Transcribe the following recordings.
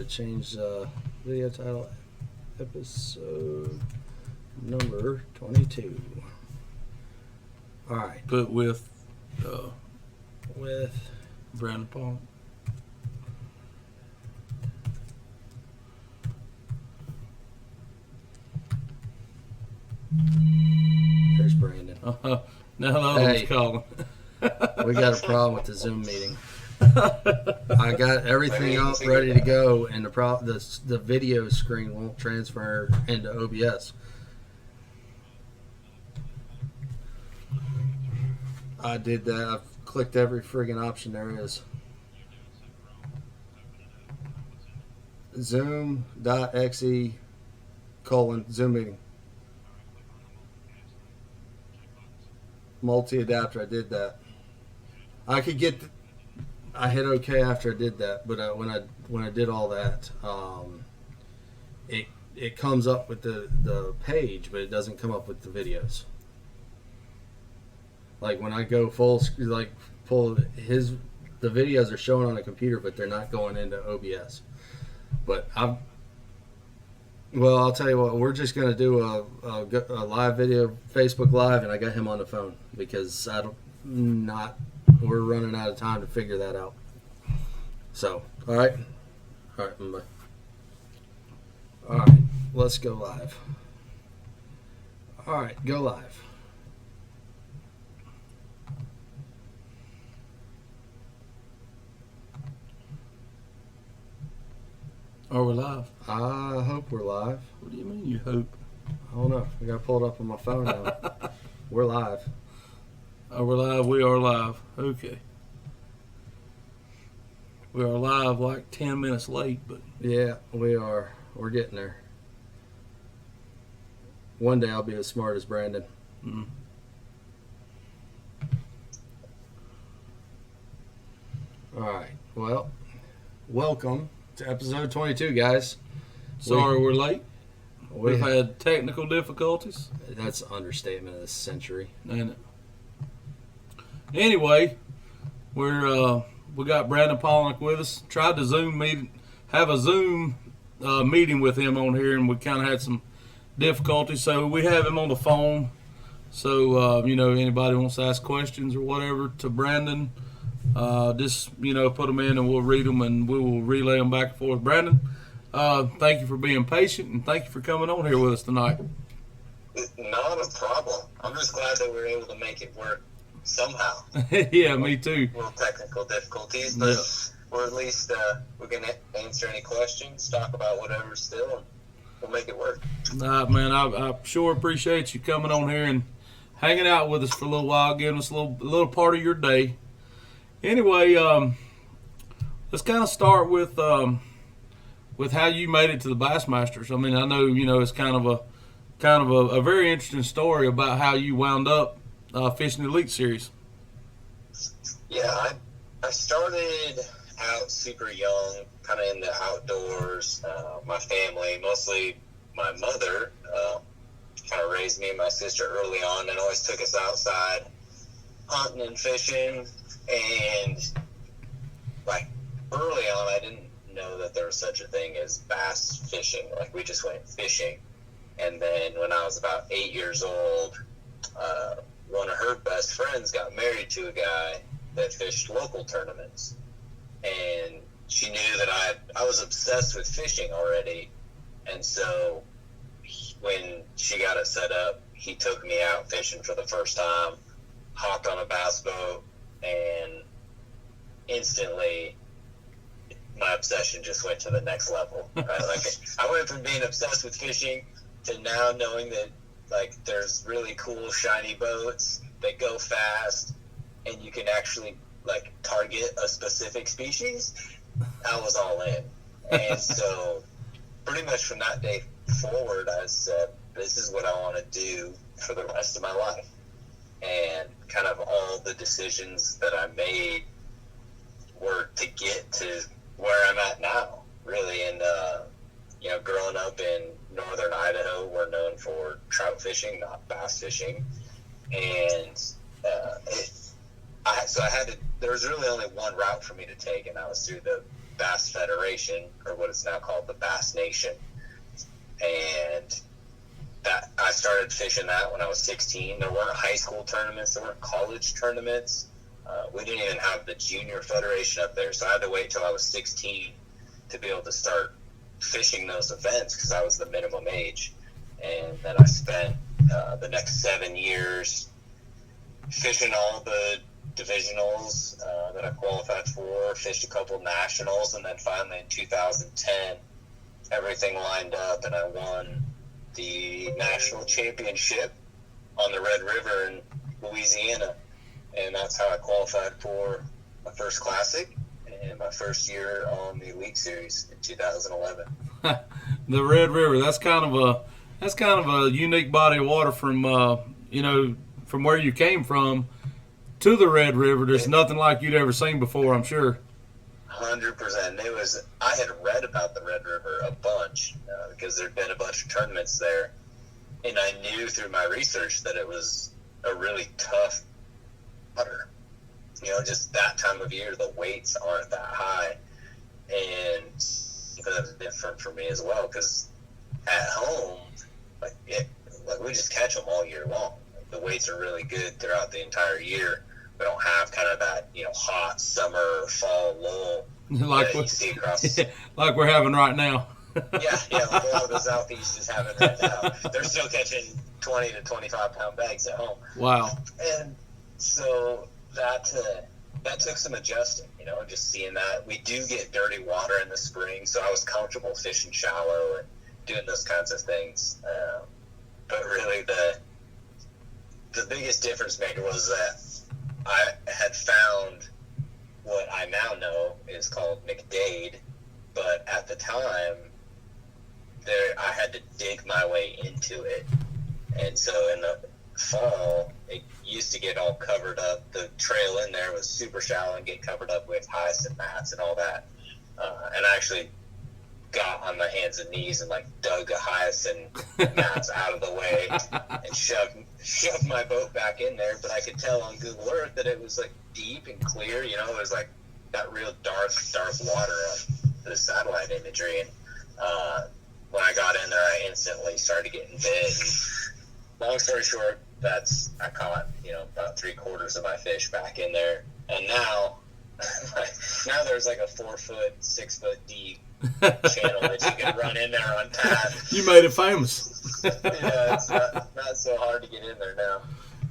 change video title, episode number 22. All right. But with Brandon Brandon Palaniuk. There's Brandon. Now the other one's calling. We got a problem with the Zoom meeting. I got everything else ready to go, and the video screen won't transfer into OBS. I did that. I've clicked every friggin' option there is. Zoom.exe : Zoom meeting. Multi-adapter. I did that. I could get. I hit OK after I did that, but when I did all that, it comes up with the page, but it doesn't come up with the videos. Like when I go pull the videos are showing on the computer, but they're not going into OBS. But I'll tell you what, we're just gonna do a live video, Facebook Live, and I got him on the phone because we're running out of time to figure that out. So, all right, bye. All right, let's go live. All right, go live. Are we live? I hope we're live. What do you mean you hope? I don't know. I got to pull it up on my phone now. We're live. Are we live? We are live. Okay. We are live like 10 minutes late, but... Yeah, we are. We're getting there. One day I'll be as smart as Brandon. Mm. All right. Well, welcome to episode 22, guys. Sorry we're late. We've had technical difficulties. That's an understatement of the century. And anyway, we got Brandon Palaniuk with us. Tried to have a Zoom meeting with him on here, and we kind of had some difficulties. So we have him on the phone. So anybody wants to ask questions or whatever to Brandon, just put them in and we'll read them and we will relay them back and forth. Brandon, thank you for being patient and thank you for coming on here with us tonight. Not a problem. I'm just glad that we were able to make it work somehow. Yeah, me too. Little technical difficulties, but or at least we can answer any questions, talk about whatever still, and we'll make it work. Man, I sure appreciate you coming on here and hanging out with us for a little while, giving us a little part of your day. Anyway, let's kind of start with how you made it to the Bassmasters. I mean, I know it's kind of a very interesting story about how you wound up fishing the Elite Series. Yeah, I started out super young, kind of in the outdoors. My family, mostly my mother, kind of raised me and my sister early on and always took us outside hunting and fishing. And like early on, I didn't know that there was such a thing as bass fishing. Like we just went fishing. And then when I was about 8 years old, one of her best friends got married to a guy that fished local tournaments. And she knew that I was obsessed with fishing already. And so when she got it set up, he took me out fishing for the first time, hopped on a bass boat, and instantly my obsession just went to the next level. Right? Like I went from being obsessed with fishing to now knowing that like there's really cool shiny boats that go fast and you can actually like target a specific species. I was all in. And so pretty much from that day forward, I said, this is what I want to do for the rest of my life. And kind of all the decisions that I made were to get to where I'm at now, really. And, growing up in northern Idaho, we're known for trout fishing, not bass fishing. And there was really only one route for me to take, and that was through the Bass Federation, or what is now called the Bass Nation. And that I started fishing that when I was 16. There weren't high school tournaments. There weren't college tournaments. We didn't even have the junior federation up there. So I had to wait till I was 16 to be able to start fishing those events because I was the minimum age. And then I spent the next 7 years fishing all the divisionals that I qualified for, fished a couple nationals, and then finally in 2010, everything lined up and I won the national championship on the Red River in Louisiana. And that's how I qualified for my first classic and my first year on the Elite Series in 2011. The Red River, that's kind of a unique body of water from from where you came from to the Red River. There's nothing like you'd ever seen before, I'm sure. 100%. I had read about the Red River a bunch because there'd been a bunch of tournaments there, and I knew through my research that it was a really tough water. Just that time of year, the weights aren't that high, and that's different for me as well because at home, we just catch them all year long. The weights are really good throughout the entire year. We don't have kind of that hot summer, fall lull like you see across. Like we're having right now. yeah, like a lot of the Southeast is having right now. They're still catching 20 to 25 pound bags at home. Wow. And so that took some adjusting, just seeing that. We do get dirty water in the spring, so I was comfortable fishing shallow and doing those kinds of things. But really the biggest difference maker was that I had found what I now know is called McDade, but at the time, I had to dig my way into it. And so in the fall, it used to get all covered up. The trail in there was super shallow and get covered up with hyacinth mats and all that. And I actually got on my hands and knees and dug a hyacinth mats out of the way and shoved my boat back in there. But I could tell on Google Earth that it was deep and clear. It was that real dark water on the satellite imagery. And when I got in there, I instantly started getting bit. And long story short, I caught about 3/4 of my fish back in there. And now there's a 4 foot, 6 foot deep channel that you can run in there on tap. You made it famous. Yeah, it's not so hard to get in there now.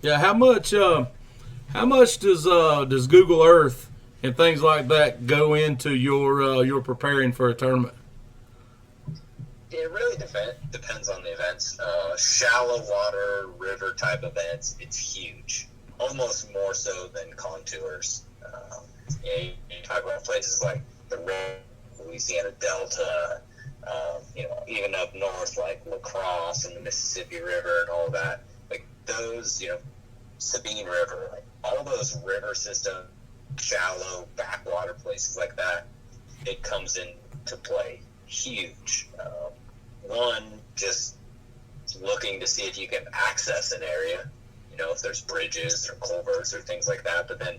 Yeah, how much does Google Earth and things like that go into your preparing for a tournament? It really depends on the events. Shallow water, river type events, it's huge. Almost more so than contours. You talk about places like the Louisiana Delta, even up north like La Crosse and the Mississippi River and all that. Those, Sabine River, all those river system, shallow backwater places like that, it comes into play huge. One, just looking to see if you can access an area, if there's bridges or culverts or things like that, but then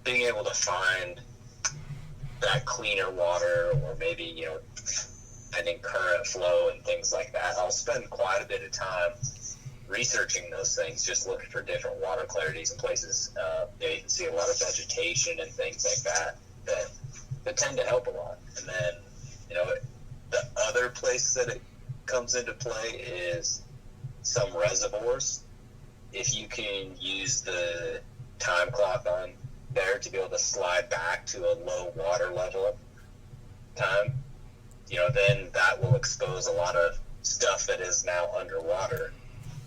being able to find that cleaner water or maybe, finding current flow and things like that. I'll spend quite a bit of time researching those things, just looking for different water clarities and places. You can see a lot of vegetation and things like that tend to help a lot. And then, the other place that it comes into play is some reservoirs. If you can use the time clock on there to be able to slide back to a low water level time, then that will expose a lot of stuff that is now underwater,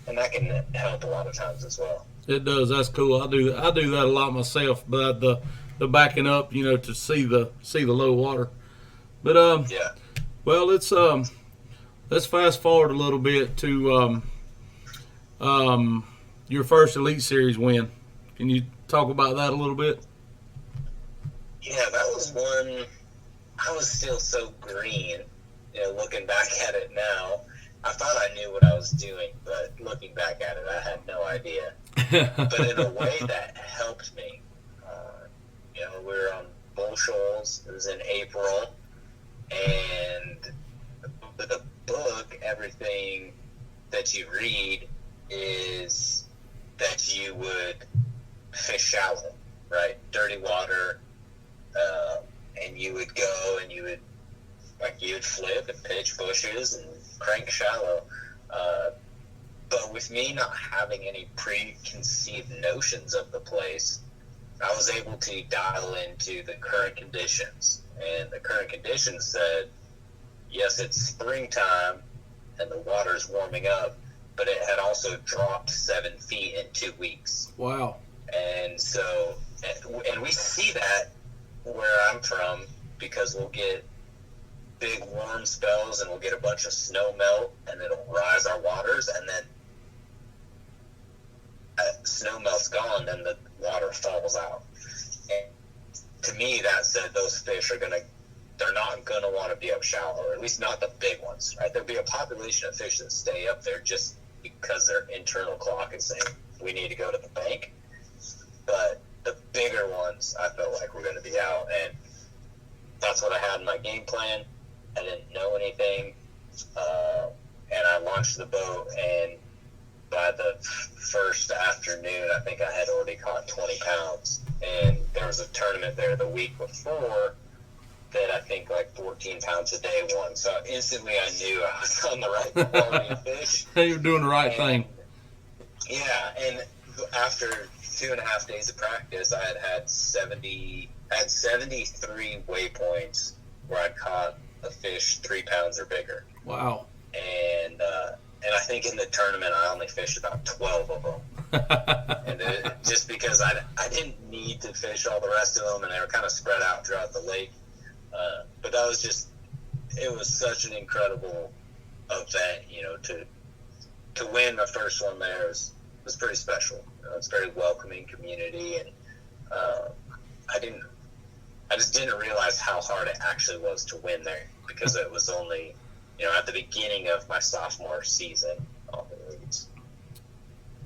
and that can help a lot of times as well. It does. That's cool. I do that a lot myself, but the backing up, to see the low water. But yeah. Well, let's fast forward a little bit to your first Elite Series win. Can you talk about that a little bit? Yeah, that was one. I was still so green, looking back at it now. I thought I knew what I was doing, but looking back at it, I had no idea. But in a way that helped me. We were on Bull Shoals. It was in April. And with a book, everything that you read is that you would fish shallow, right? Dirty water, and you would go and you would flip and pitch bushes and crank shallow. But with me not having any preconceived notions of the place, I was able to dial into the current conditions. And the current conditions said, yes, it's springtime and the water's warming up, but it had also dropped 7 feet in 2 weeks. Wow. And so, and we see that where I'm from, because we'll get big warm spells and we'll get a bunch of snow melt and it'll rise our waters, and then snow melt's gone, then the water falls out. And to me, that said those fish they're not gonna want to be up shallow, or at least not the big ones, right? There'll be a population of fish that stay up there just because their internal clock is saying we need to go to the bank. But the bigger ones, I felt like were going to be out, and that's what I had in my game plan. I didn't know anything, and I launched the boat, and by the first afternoon, I think I had already caught 20 pounds, and there was a tournament there the week before that I think like 14 pounds a day won. So instantly I knew I was on the right quality of fish. You're doing the right thing. Yeah, and after 2.5 days of practice, I had 73 waypoints where I'd caught a fish 3 pounds or bigger. Wow. And I think in the tournament I only fished about 12 of them. And just because I didn't need to fish all the rest of them, and they were kind of spread out throughout the lake. But that was it was such an incredible event, to win my first one there was pretty special. It's a very welcoming community, and I just didn't realize how hard it actually was to win there, because it was only, at the beginning of my sophomore season on the leagues.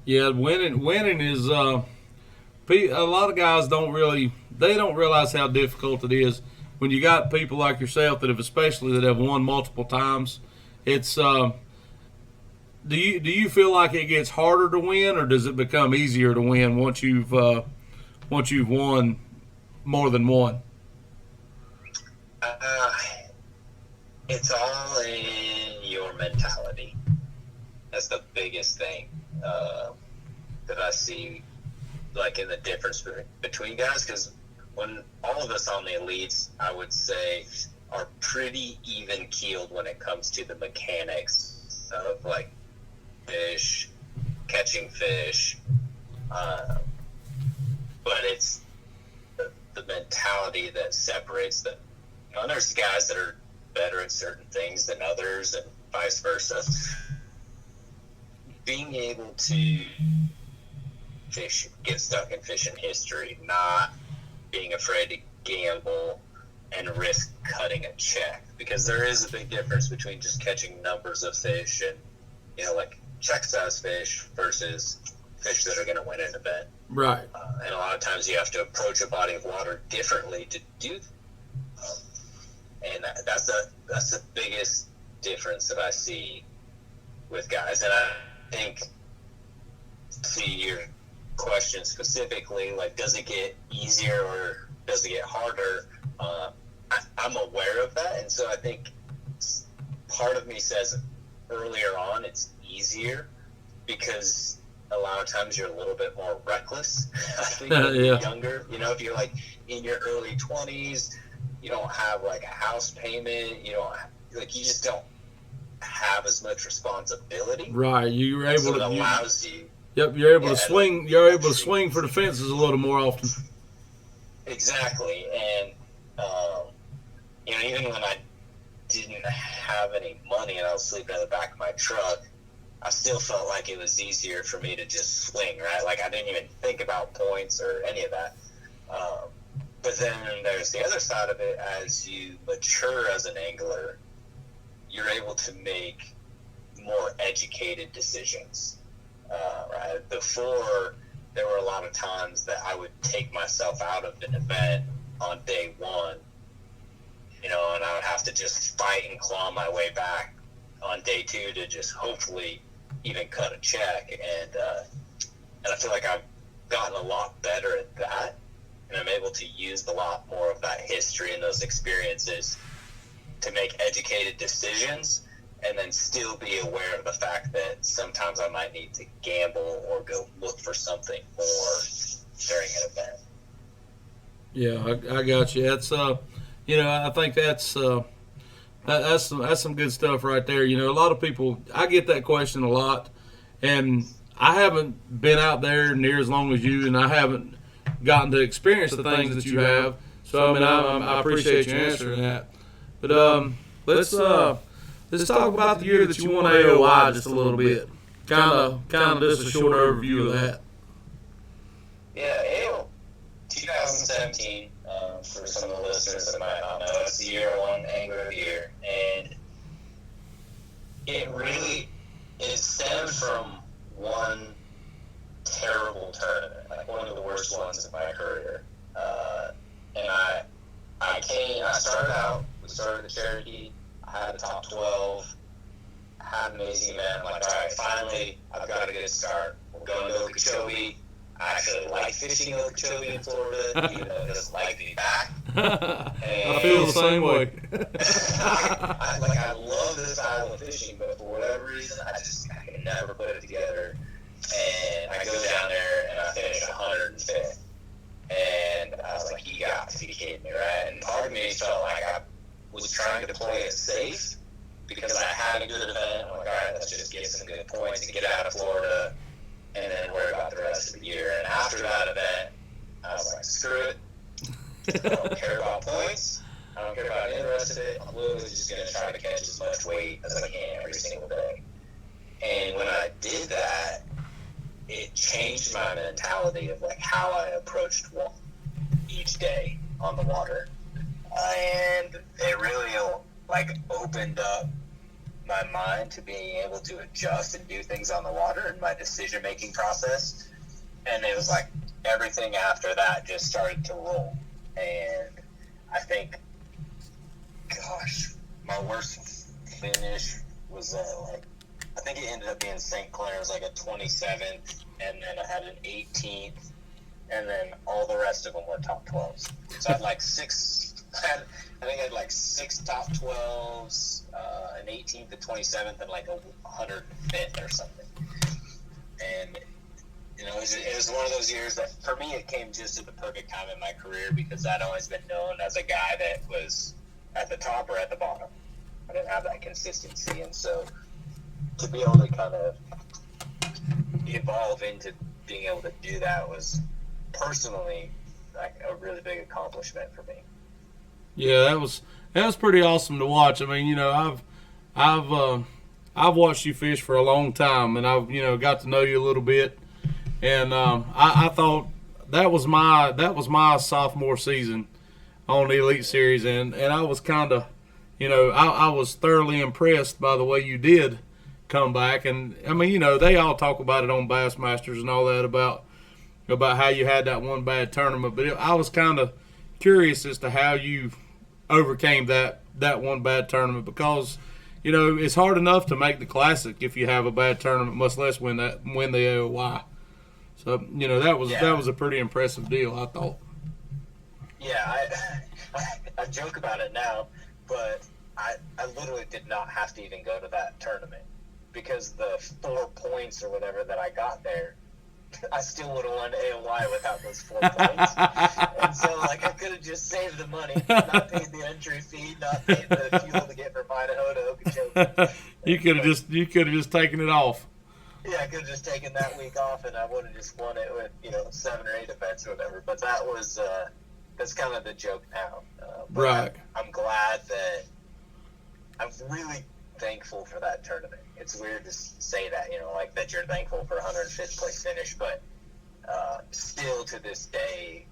Yeah, winning is a lot of guys don't realize how difficult it is when you got people like yourself that have won multiple times. It's do you feel like it gets harder to win, or does it become easier to win once you've won more than one? It's all in your mentality. That's the biggest thing that I see, like, in the difference between guys, because when all of us on the elites, I would say, are pretty even keeled when it comes to the mechanics of, like, fish, catching fish, but it's the mentality that separates them. And there's guys that are better at certain things than others, and vice versa. Being able to get stuck in fishing history, not being afraid to gamble and risk cutting a check, because there is a big difference between just catching numbers of fish and, like check size fish versus fish that are going to win an event. Right. And a lot of times you have to approach a body of water differently to do that. And that's the biggest difference that I see with guys. And I think, to your question specifically, like, does it get easier or does it get harder? I'm aware of that, and so I think part of me says earlier on it's easier, because a lot of times you're a little bit more reckless. I think when you're younger, if you're like in your early 20s, you don't have like a house payment, you just don't have as much responsibility. Right, you're able so to. It allows you. Yep, you're able to swing. You're able to swing for the fences a little more often. Exactly, and even when I didn't have any money and I was sleeping in the back of my truck, I still felt like it was easier for me to just swing, right? Like, I didn't even think about points or any of that. But then there's the other side of it. As you mature as an angler, you're able to make more educated decisions. Right? Before, there were a lot of times that I would take myself out of an event on day one and I would have to just fight and claw my way back on day 2 to just hopefully even cut a check. And I feel like I've gotten a lot better at that, and I'm able to use a lot more of that history and those experiences to make educated decisions, and then still be aware of the fact that sometimes I might need to gamble or go look for something more during an event. Yeah, I got you. That's I think that's some good stuff right there. A lot of people, I get that question a lot, and I haven't been out there near as long as you, and I haven't gotten to experience the things that you have. So I appreciate you answering that. But let's talk about the year that you won AOI just a little bit. Kind of just a short overview of that. Yeah, 2017. For some of the listeners that might not know, it's the year I won Angler of the Year, and it stemmed from one terrible tournament, like one of the worst ones in my career. And I started out. We started the Cherokee. I had a top 12. Had an amazing event. I'm like, all right, finally, I've got a good start. We're going to Okeechobee. I actually like fishing Okeechobee in Florida, even though it doesn't like me back. I feel the same way. I love this style of fishing, but for whatever reason, I can never put it together. And I go down there and I finish 105th. And I was like, you got to be kidding me, right? And part of me felt like I was trying to play it safe because I had a good event. I'm like, all right, let's just get some good points and get out of Florida, and then worry about the rest of the year. And after that event, I was like, screw it. I don't care about points. I don't care about any of the rest of it. I'm literally just going to try to catch as much weight as I can every single day. And when I did that, it changed my mentality of like how I approached each day on the water. And it really like opened up my mind to being able to adjust and do things on the water and my decision-making process. And it was like everything after that just started to roll. And I think, gosh, my worst finish was I think it ended up being St. Clair. It was like a 27th, and then I had an 18th, and then all the rest of them were top 12s. So I had like I think I had like 6 top 12s, an 18th, a 27th, and like a 105th or something. And it was one of those years that for me it came just at the perfect time in my career, because I'd always been known as a guy that was at the top or at the bottom. I didn't have that consistency, and so to be able to kind of evolve into being able to do that was personally like a really big accomplishment for me. Yeah, that was pretty awesome to watch. I mean, I've watched you fish for a long time, and I've got to know you a little bit, and I thought that was my sophomore season on the Elite Series, and I was kind of, I was thoroughly impressed by the way you did come back. And I mean, they all talk about it on Bassmasters and all that about how you had that one bad tournament, but I was kind of curious as to how you overcame that one bad tournament, because it's hard enough to make the Classic if you have a bad tournament, much less win the AOY. So that was a pretty impressive deal, I thought. Yeah, I joke about it now, but I literally did not have to even go to that tournament, because the 4 points or whatever that I got there, I still would have won AOY without those 4 points. And so, I could have just saved the money, not paid the entry fee, not paid the fuel to get from Idaho to Okeechobee. You could have just taken it off. Yeah, I could have just taken that week off, and I would have just won it with 7 or 8 events or whatever. But that was that's kind of the joke now. But right. I'm glad that I'm really thankful for that tournament. It's weird to say that, that you're thankful for 105th place finish, but still to this day,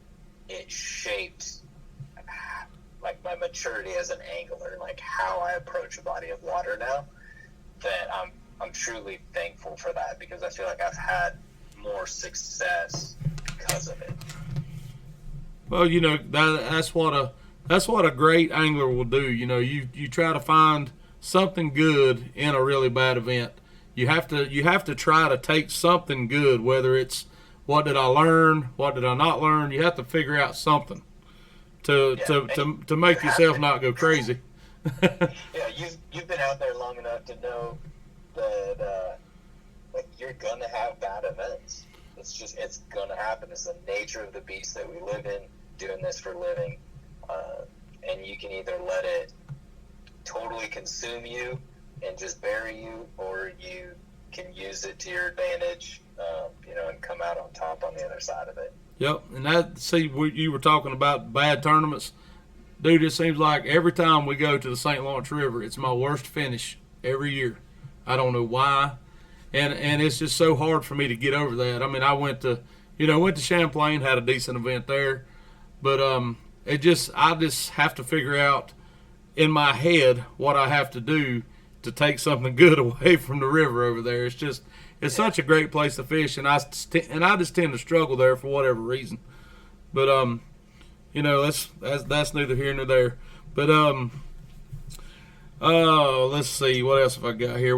it shaped my maturity as an angler, how I approach a body of water now. That I'm truly thankful for that, because I feel like I've had more success because of it. Well, that's that's what a great angler will do. You try to find something good in a really bad event. You have to try to take something good, whether it's what did I learn, what did I not learn. You have to figure out something to make yourself not go crazy. Yeah, you've been out there long enough to know that like you're gonna have bad events. It's gonna happen. It's the nature of the beast that we live in, doing this for a living, and you can either let it totally consume you and just bury you, or you can use it to your advantage, and come out on top on the other side of it. Yep, and you were talking about bad tournaments. Dude, it seems like every time we go to the St. Lawrence River, it's my worst finish every year. I don't know why. And it's just so hard for me to get over that. I mean, I went to Champlain, had a decent event there, but I just have to figure out in my head what I have to do to take something good away from the river over there. It's such a great place to fish, and I just tend to struggle there for whatever reason. But that's neither here nor there. But let's see, what else have I got here?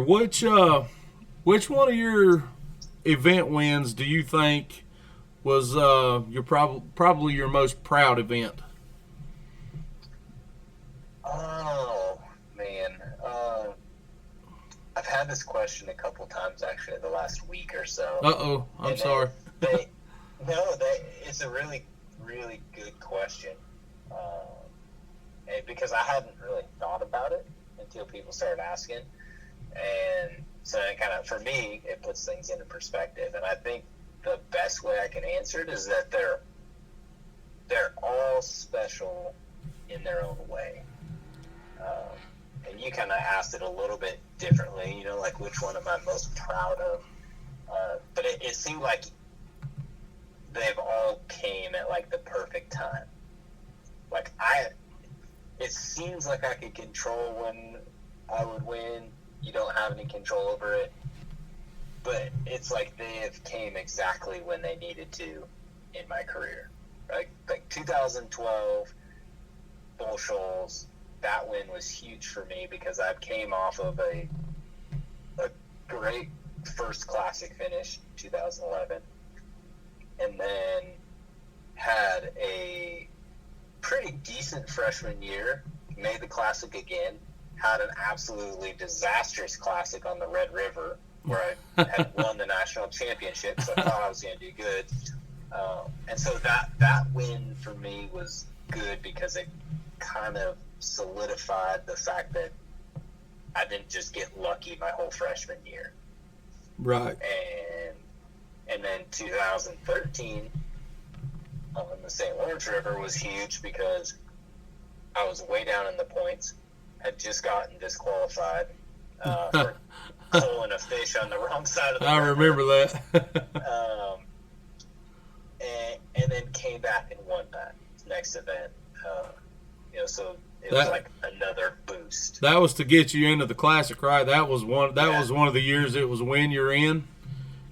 Which one of your event wins do you think was your probably your most proud event? Oh man, I've had this question a couple times actually the last week or so. I'm sorry. It's a really, really good question, and because I hadn't really thought about it until people started asking, and so it kind of, for me, it puts things into perspective. And I think the best way I can answer it is that they're all special in their own way. And you kind of asked it a little bit differently, like which one am I most proud of? But it seemed like they've all came at like the perfect time. Like it seems like I could control when I would win. You don't have any control over it, but it's like they have came exactly when they needed to in my career. Like 2012 Bull Shoals, that win was huge for me because I came off of a great first classic finish, 2011, and then had a pretty decent freshman year, made the classic again, had an absolutely disastrous classic on the Red River where I had won the national championship, so I thought I was going to do good. And so that win for me was good because it kind of solidified the fact that I didn't just get lucky my whole freshman year. Right. And then 2013 on the St. Lawrence River was huge because I was way down in the points, had just gotten disqualified for pulling a fish on the wrong side of the river. I remember that. and then came back and won that next event. So it was like another boost. That was to get you into the classic, right? That was one of the years it was win you're in.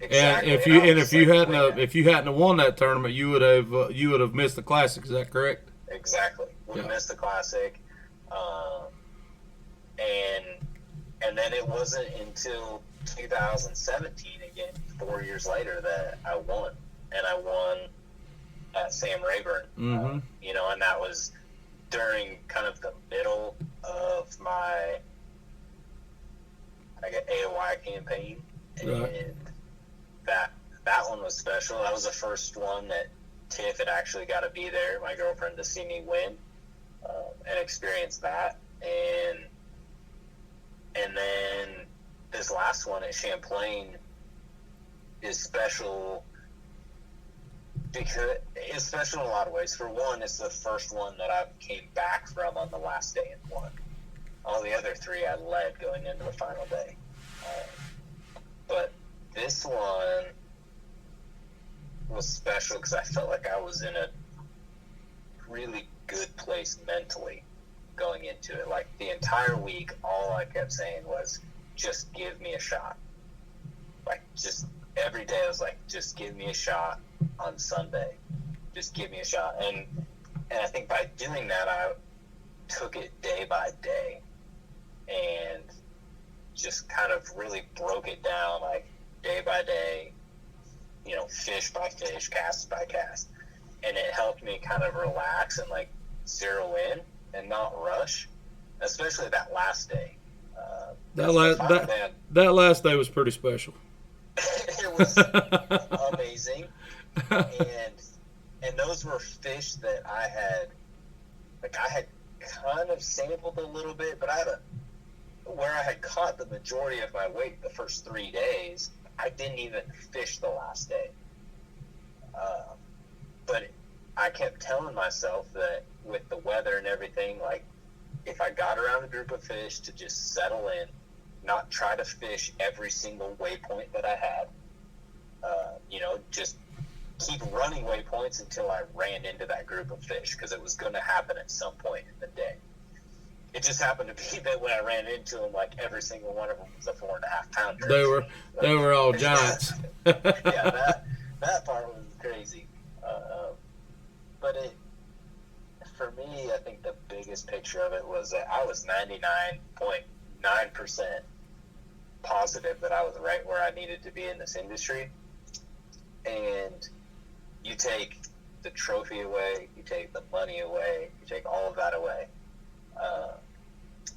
Exactly. And if you hadn't have won that tournament, you would have missed the classic. Is that correct? Exactly. We missed the classic, and then it wasn't until 2017 again, 4 years later, that I won, and I won at Sam Rayburn. Mm-hmm. And that was during kind of the middle of my AOI campaign, and right. that one was special. That was the first one that Tiff had actually got to be there, my girlfriend, to see me win and experience that. And then this last one at Champlain is special because it's special in a lot of ways. For one, it's the first one that I came back from on the last day and won. All the other three I led going into the final day. But this one was special because I felt like I was in a really good place mentally going into it. Like the entire week, all I kept saying was, just give me a shot. Like just every day I was like, just give me a shot on Sunday. Just give me a shot. And I think by doing that, took it day by day and just kind of really broke it down, like day by day, fish by fish, cast by cast. And it helped me kind of relax and like zero in and not rush, especially that last day. That last day was pretty special. It was amazing. And those were fish that I had kind of sampled a little bit, but where I had caught the majority of my weight the first 3 days, I didn't even fish the last day. But I kept telling myself that with the weather and everything, like if I got around a group of fish, to just settle in, not try to fish every single waypoint that I had, just keep running waypoints until I ran into that group of fish, because it was going to happen at some point in the day. It just happened to be that when I ran into them, like every single one of them was a 4.5 pounder. They were all giants. Yeah, that part was crazy. But for me, I think the biggest picture of it was that I was 99.9% positive that I was right where I needed to be in this industry. And you take the trophy away, you take the money away, you take all of that away.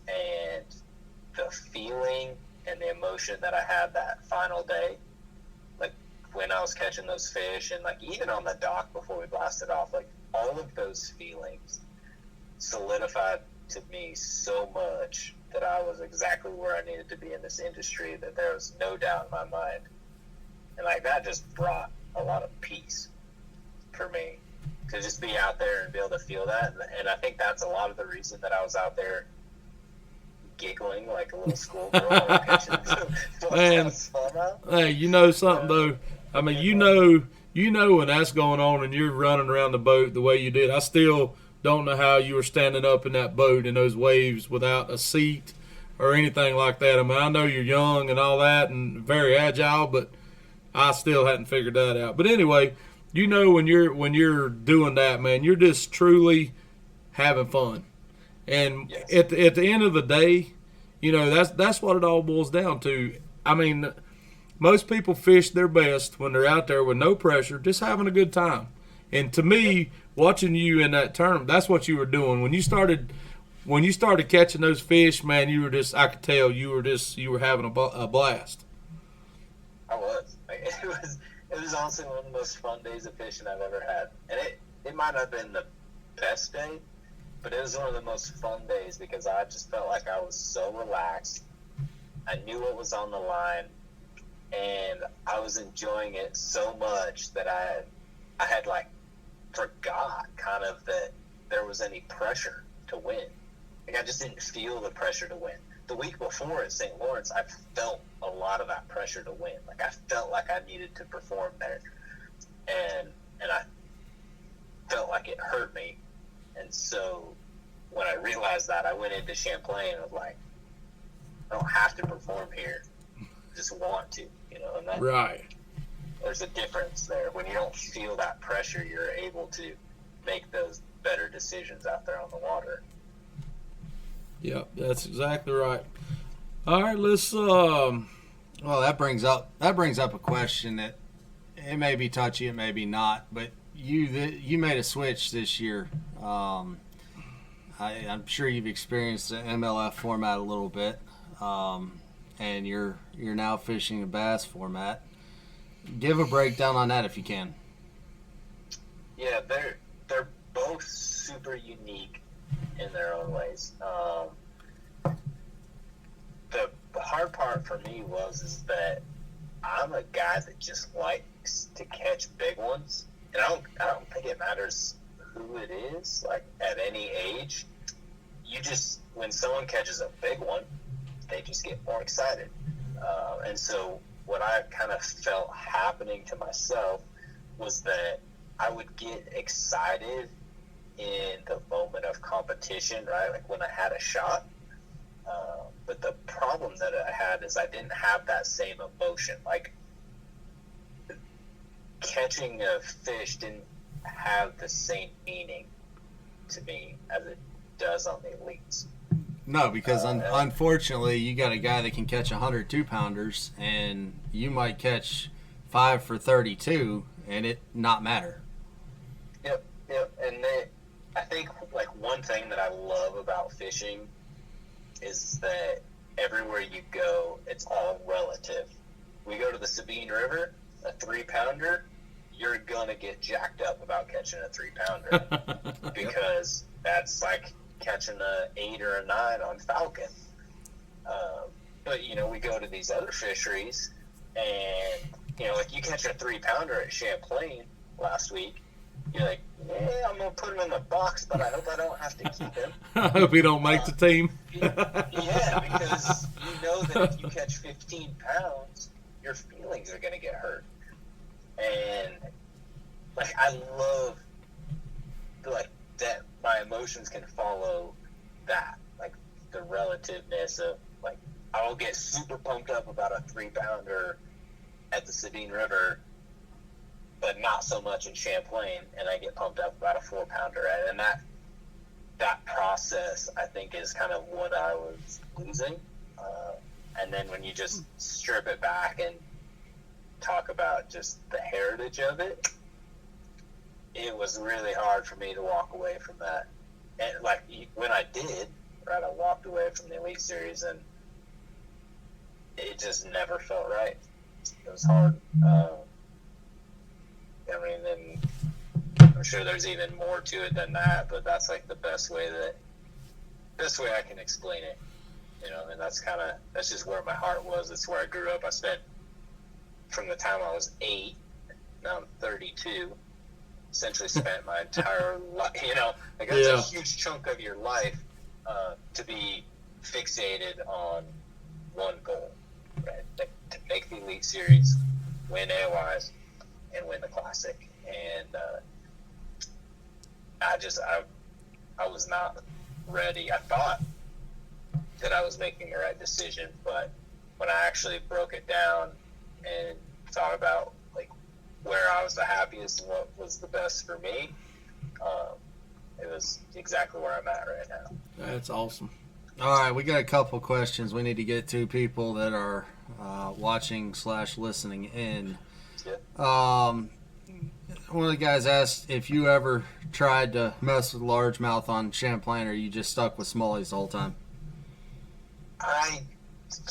And the feeling and the emotion that I had that final day, like when I was catching those fish, and like even on the dock before we blasted off, like all of those feelings solidified to me so much that I was exactly where I needed to be in this industry, that there was no doubt in my mind. And like that just brought a lot of peace for me, to just be out there and be able to feel that. And I think that's a lot of the reason that I was out there giggling like a little schoolgirl. Man, hey, you know something though? I mean, you know when that's going on and you're running around the boat the way you did. I still don't know how you were standing up in that boat in those waves without a seat or anything like that. I mean, I know you're young and all that and very agile, but I still hadn't figured that out. But anyway, when you're doing that, man, you're just truly having fun. And yes, at the end of the day, that's what it all boils down to. I mean, most people fish their best when they're out there with no pressure, just having a good time. And to me, watching you in that tournament, that's what you were doing. When you started catching those fish, man, I could tell you were having a blast. I was. It was honestly one of the most fun days of fishing I've ever had. And it might not have been the best day, but it was one of the most fun days because I just felt like I was so relaxed. I knew what was on the line, and I was enjoying it so much that I had like forgot kind of that there was any pressure to win. Like I just didn't feel the pressure to win. The week before at St. Lawrence, I felt a lot of that pressure to win. Like I felt like I needed to perform there, and I felt like it hurt me. And so when I realized that, I went into Champlain and was like, I don't have to perform here. I just want to, and that, right. There's a difference there. When you don't feel that pressure, you're able to make those better decisions out there on the water. Yep, that's exactly right. All right, let's. Well, that brings up a question that it may be touchy, it may be not, but you made a switch this year. I'm sure you've experienced the MLF format a little bit, and you're now fishing a bass format. Give a breakdown on that if you can. Yeah, they're both super unique in their own ways. The hard part for me is that I'm a guy that just likes to catch big ones, and I don't think it matters who it is. Like at any age, when someone catches a big one, they just get more excited. And so what I kind of felt happening to myself was that I would get excited in the moment of competition, right? Like when I had a shot. But the problem that I had is I didn't have that same emotion. Like catching a fish didn't have the same meaning to me as it does on the elites. No, because unfortunately, you got a guy that can catch 102 pounders, and you might catch 5 for 32, and it not matter. Yep. And I think like one thing that I love about fishing is that everywhere you go, it's all relative. We go to the Sabine River, a 3-pounder, you're gonna get jacked up about catching a 3-pounder because that's like catching a 8 or a 9 on Falcon. But you know, we go to these other fisheries, and you know, like you catch a 3-pounder at Champlain last week. You're like, yeah, I'm gonna put him in the box, but I hope I don't have to keep him. I hope he don't make the team. Yeah, because you know that if you catch 15 pounds, your feelings are gonna get hurt. And like I love like that my emotions can follow that, like the relativeness of like I'll get super pumped up about a 3-pounder at the Sabine River, but not so much in Champlain, and I get pumped up about a 4-pounder, and that process I think is kind of what I was losing. And then when you just strip it back and talk about just the heritage of it, it was really hard for me to walk away from that. And like when I did, right, I walked away from the Elite Series, and it just never felt right. It was hard. I mean, then I'm sure there's even more to it than that, but that's like the best way I can explain it. You know, and that's just where my heart was. That's where I grew up. I spent from the time I was 8, now I'm 32, essentially spent my entire life, you know, like that's a huge chunk of your life to be fixated on one goal, right? To make the Elite Series, win AOIs, and win the Classic. And I was not ready. I thought that I was making the right decision, but when I actually broke it down and thought about like where I was the happiest and what was the best for me, it was exactly where I'm at right now. That's awesome. All right, we got a couple questions we need to get to people that are watching / listening in. Yeah. One of the guys asked if you ever tried to mess with largemouth on Champlain, or you just stuck with smallies the whole time. I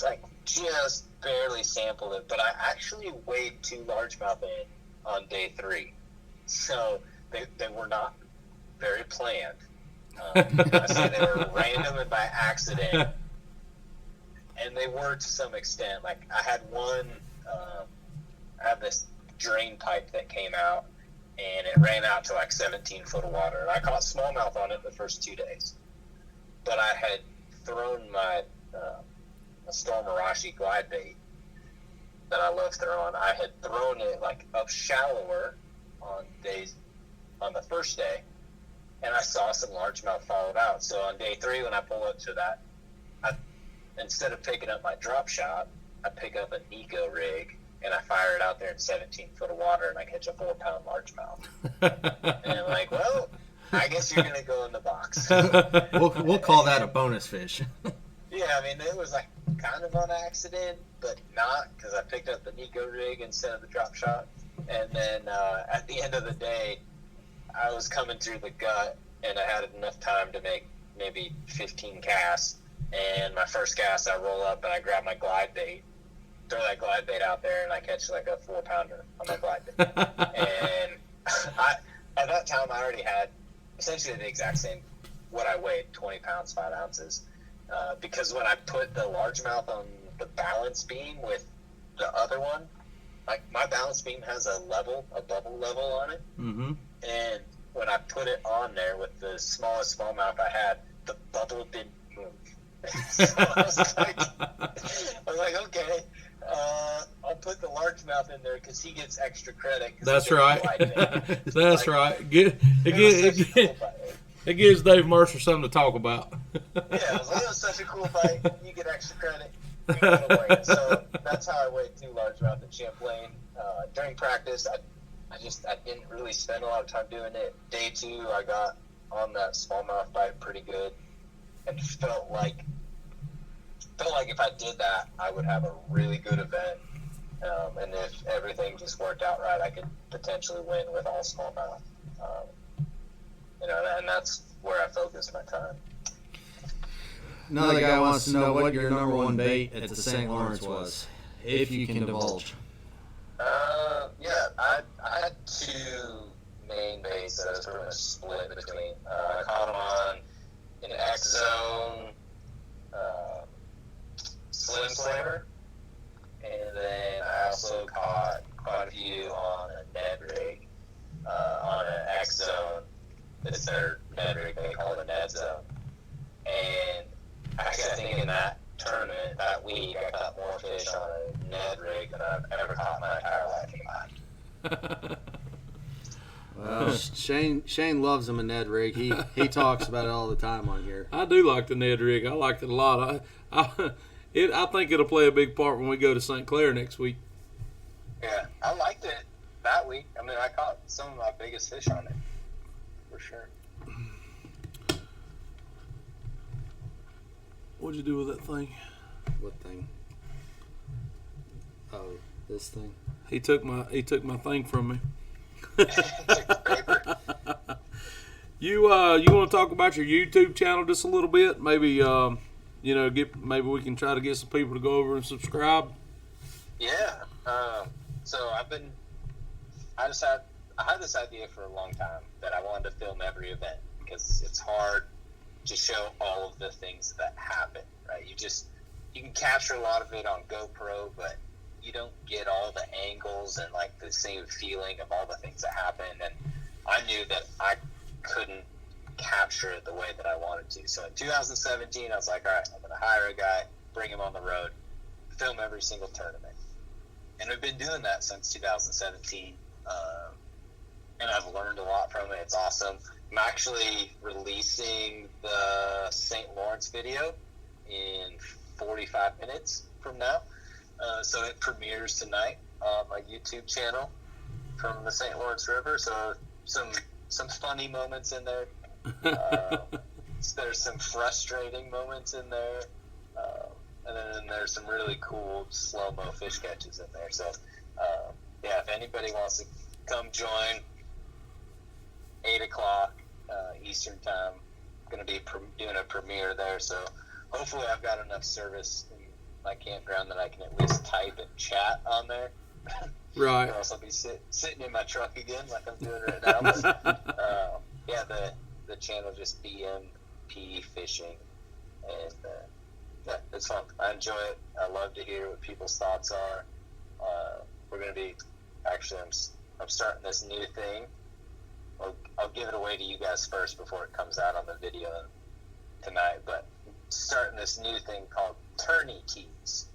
like just barely sampled it, but I actually weighed 2 largemouth in on day 3, so they were not very planned. I say they were random and by accident, and they were to some extent. Like I had one, I have this drain pipe that came out, and it ran out to like 17 foot of water. And I caught smallmouth on it the first 2 days, but I had thrown my a Storm Arashi glide bait that I love throwing. I had thrown it like up shallower on the first day, and I saw some largemouth fall out. So on day 3, when I pull up to that, instead of picking up my drop shot, I pick up a Nico rig and I fire it out there in 17 foot of water, and I catch a 4-pound largemouth. And I'm like, well, I guess you're gonna go in the box. We'll call that a bonus fish. Yeah, I mean, it was like kind of on accident, but not, because I picked up the Nico rig instead of the drop shot. And then at the end of the day, I was coming through the gut, and I had enough time to make maybe 15 casts. And my first cast, I roll up and I grab my glide bait, throw that glide bait out there, and I catch like a 4-pounder on my glide bait. And at that time, I already had essentially the exact same, what I weighed, 20 pounds, 5 ounces. Because when I put the largemouth on the balance beam with the other one, like my balance beam has a bubble level on it. Mm-hmm. And when I put it on there with the smallest smallmouth I had, the bubble didn't move. So I was like, okay, I'll put the largemouth in there because he gets extra credit. That's right. That's right. It gives Dave Mercer something to talk about. Yeah, it was such a cool bite. You get extra credit. So that's how I weighed 2 largemouth at Champlain. During practice, I didn't really spend a lot of time doing it. Day 2, I got on that smallmouth bite pretty good, and felt like if I did that, I would have a really good event. And if everything just worked out right, I could potentially win with all smallmouth. And that's where I focus my time. Another guy wants to know what your number one bait at the St. Lawrence was, if you can divulge. Yeah, I had two main baits that I was pretty much split between. I caught them on an X Zone Slim Slammer, and then I also caught quite a few on a Ned rig on an X Zone. It's their Ned rig, they call it a Ned Zone. And actually, I think in that tournament that week, I caught more fish on a Ned rig than I've ever caught in my entire life. Well, Shane loves him a Ned rig. He talks about it all the time on here. I do like the Ned rig. I like it a lot. I think it'll play a big part when we go to St. Clair next week. Yeah, I liked it that week. I mean, I caught some of my biggest fish on it, for sure. What'd you do with that thing? What thing? Oh, this thing. He took my thing from me. You want to talk about your YouTube channel just a little bit? Maybe maybe we can try to get some people to go over and subscribe. Yeah. So I had this idea for a long time that I wanted to film every event, because it's hard to show all of the things that happen, right? You can capture a lot of it on GoPro, but you don't get all the angles and like the same feeling of all the things that happen. And I knew that I couldn't capture it the way that I wanted to. So in 2017, I was like, all right, I'm going to hire a guy, bring him on the road, film every single tournament. And we've been doing that since 2017. And I've learned a lot from it. It's awesome. I'm actually releasing the St. Lawrence video in 45 minutes from now. So it premieres tonight on my YouTube channel from the St. Lawrence River. So some funny moments in there. There's some frustrating moments in there. And then there's some really cool slow-mo fish catches in there. So, if anybody wants to come join, 8 o'clock Eastern time, going to be doing a premiere there. So hopefully I've got enough service in my campground that I can at least type and chat on there. Right. Or else I'll be sitting in my truck again like I'm doing right now. But, the channel just BMP Fishing, and it's fun. I enjoy it. I love to hear what people's thoughts are. We're going to be I'm starting this new thing. I'll give it away to you guys first before it comes out on the video tonight, but starting this new thing called tourney tees.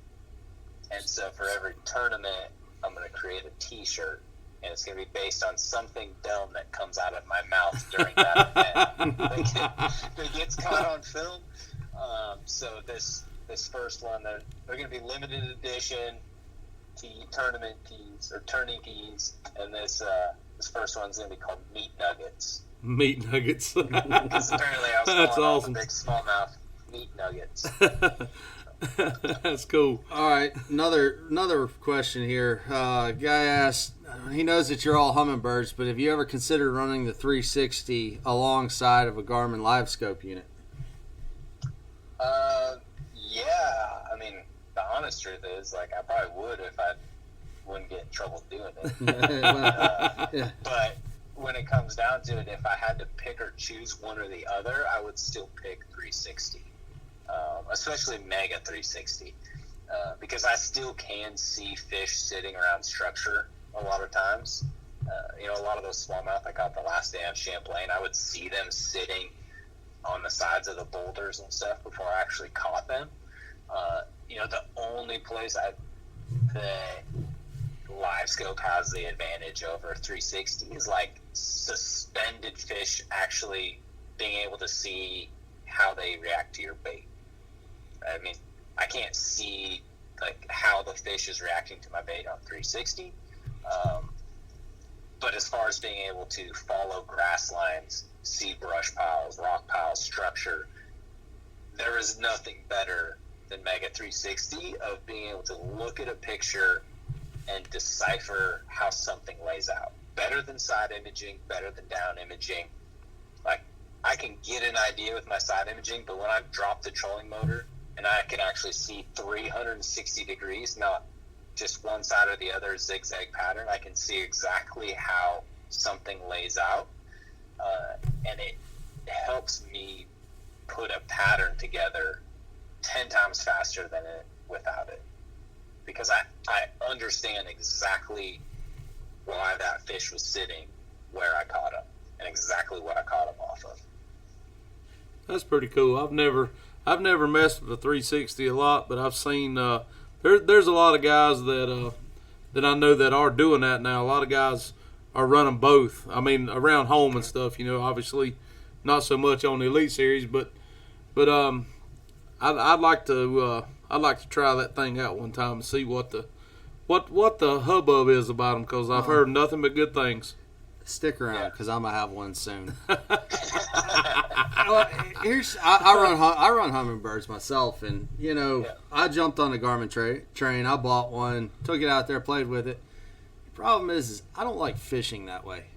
And so for every tournament, I'm going to create a t-shirt, and it's going to be based on something dumb that comes out of my mouth during that event that gets caught on film. So this first one, they're going to be limited edition tournament tees or tourney tees, and this first one's going to be called Meat Nuggets. Meat Nuggets. Because apparently I was That's calling awesome. all the big smallmouth Meat Nuggets. That's cool. All right, another question here. Guy asked, he knows that you're all hummingbirds, but have you ever considered running the 360 alongside of a Garmin Live Scope unit? Yeah. I mean, the honest truth is, like, I probably would if I wouldn't get in trouble doing it. Yeah. But when it comes down to it, if I had to pick or choose one or the other, I would still pick 360, especially Mega 360, because I still can see fish sitting around structure a lot of times. A lot of those smallmouth I caught the last day on Champlain, I would see them sitting on the sides of the boulders and stuff before I actually caught them. The only place the Live Scope has the advantage over 360 is like suspended fish actually being able to see how they react to your bait. I mean, I can't see like how the fish is reacting to my bait on 360. But as far as being able to follow grass lines see brush piles, rock piles, structure. There is nothing better than Mega 360 of being able to look at a picture and decipher how something lays out. Better than side imaging, better than down imaging. Like, I can get an idea with my side imaging, but when I drop the trolling motor and I can actually see 360 degrees, not just one side or the other zigzag pattern, I can see exactly how something lays out. And it helps me put a pattern together 10 times faster than it without it. Because I understand exactly why that fish was sitting where I caught him and exactly what I caught him off of. That's pretty cool. I've never messed with the 360 a lot, but I've seen there's a lot of guys that I know that are doing that now. A lot of guys are running both. I mean, around home and stuff. Obviously not so much on the Elite Series, but I'd like to try that thing out one time and see what the hubbub is about them, because I've heard nothing but good things. Stick around, because I'm gonna have one soon. I run hummingbirds myself, and I jumped on the Garmin train. I bought one, took it out there, played with it. The problem is I don't like fishing that way.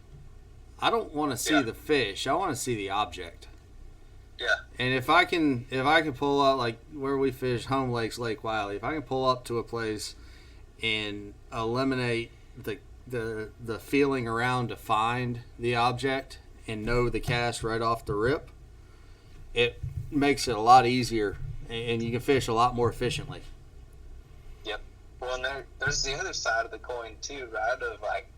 I don't want to see the fish. I want to see the object. Yeah. And if I can pull up, like where we fish, Home Lakes, Lake Wiley, if I can pull up to a place and eliminate the feeling around to find the object and know the cast right off the rip, it makes it a lot easier, and you can fish a lot more efficiently. Yep. Well, and there's the other side of the coin too, right? Of like,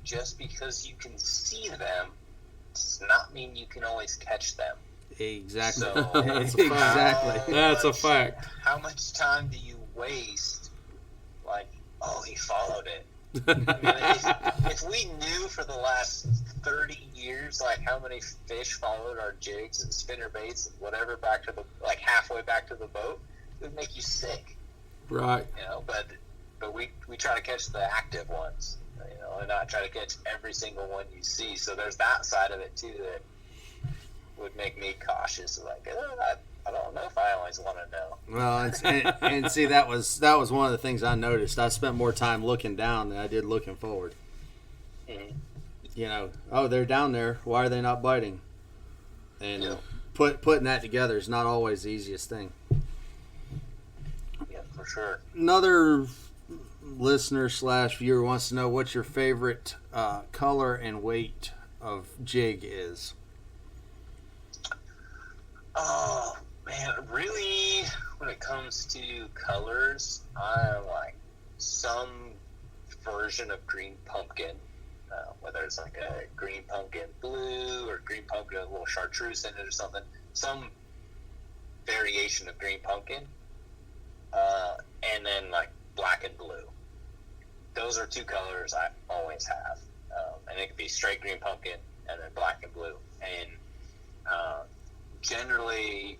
just because you can see them does not mean you can always catch them. Exactly. So, exactly. That's a fact. How much time do you waste? Like, oh, he followed it. I mean, if we knew for the last 30 years, like how many fish followed our jigs and spinner baits and whatever back to halfway back to the boat, it would make you sick. Right. But we try to catch the active ones, and not try to catch every single one you see. So there's that side of it too that would make me cautious. Like, I don't know if I always want to know. Well, and see, that was one of the things I noticed. I spent more time looking down than I did looking forward. Mm-hmm. They're down there. Why are they not biting? And putting that together is not always the easiest thing. Yeah, for sure. Another listener / viewer wants to know what your favorite color and weight of jig is. Oh, man, really, when it comes to colors, I like some version of green pumpkin, whether it's like a green pumpkin blue or green pumpkin with a little chartreuse in it or something, some variation of green pumpkin, and then like black and blue. Those are two colors I always have, and it could be straight green pumpkin and then black and blue. And generally,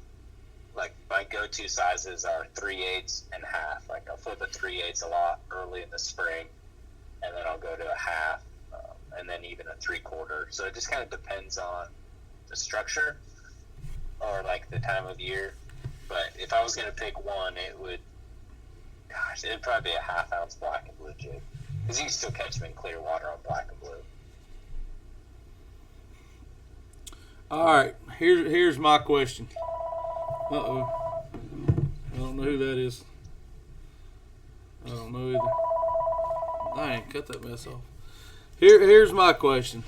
like, my go-to sizes are 3/8 and half. Like, I'll flip a 3/8 a lot early in the spring, and then I'll go to a half, and then even a 3/4. So it just kind of depends on the structure or like the time of year. But if I was going to pick one, it'd probably be a 1/2 ounce black and blue jig, because you can still catch them in clear water on black and blue. All right, here's my question. Uh-oh. I don't know who that is. I don't know either. Dang, cut that mess off. Here's my question.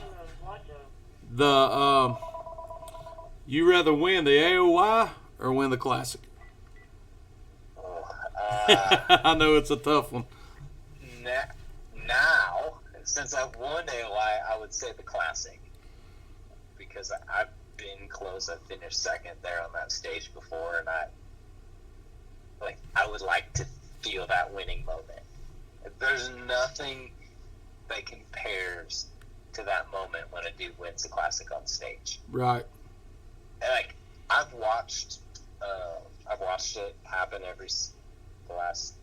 You rather win the AOY or win the Classic? I know it's a tough one. Now, since I've won AOY, I would say the Classic, because I've been close. I've finished second there on that stage before, and I would like to feel that winning moment. There's nothing that compares to that moment when a dude wins the Classic on stage. Right. And I've watched it happen the last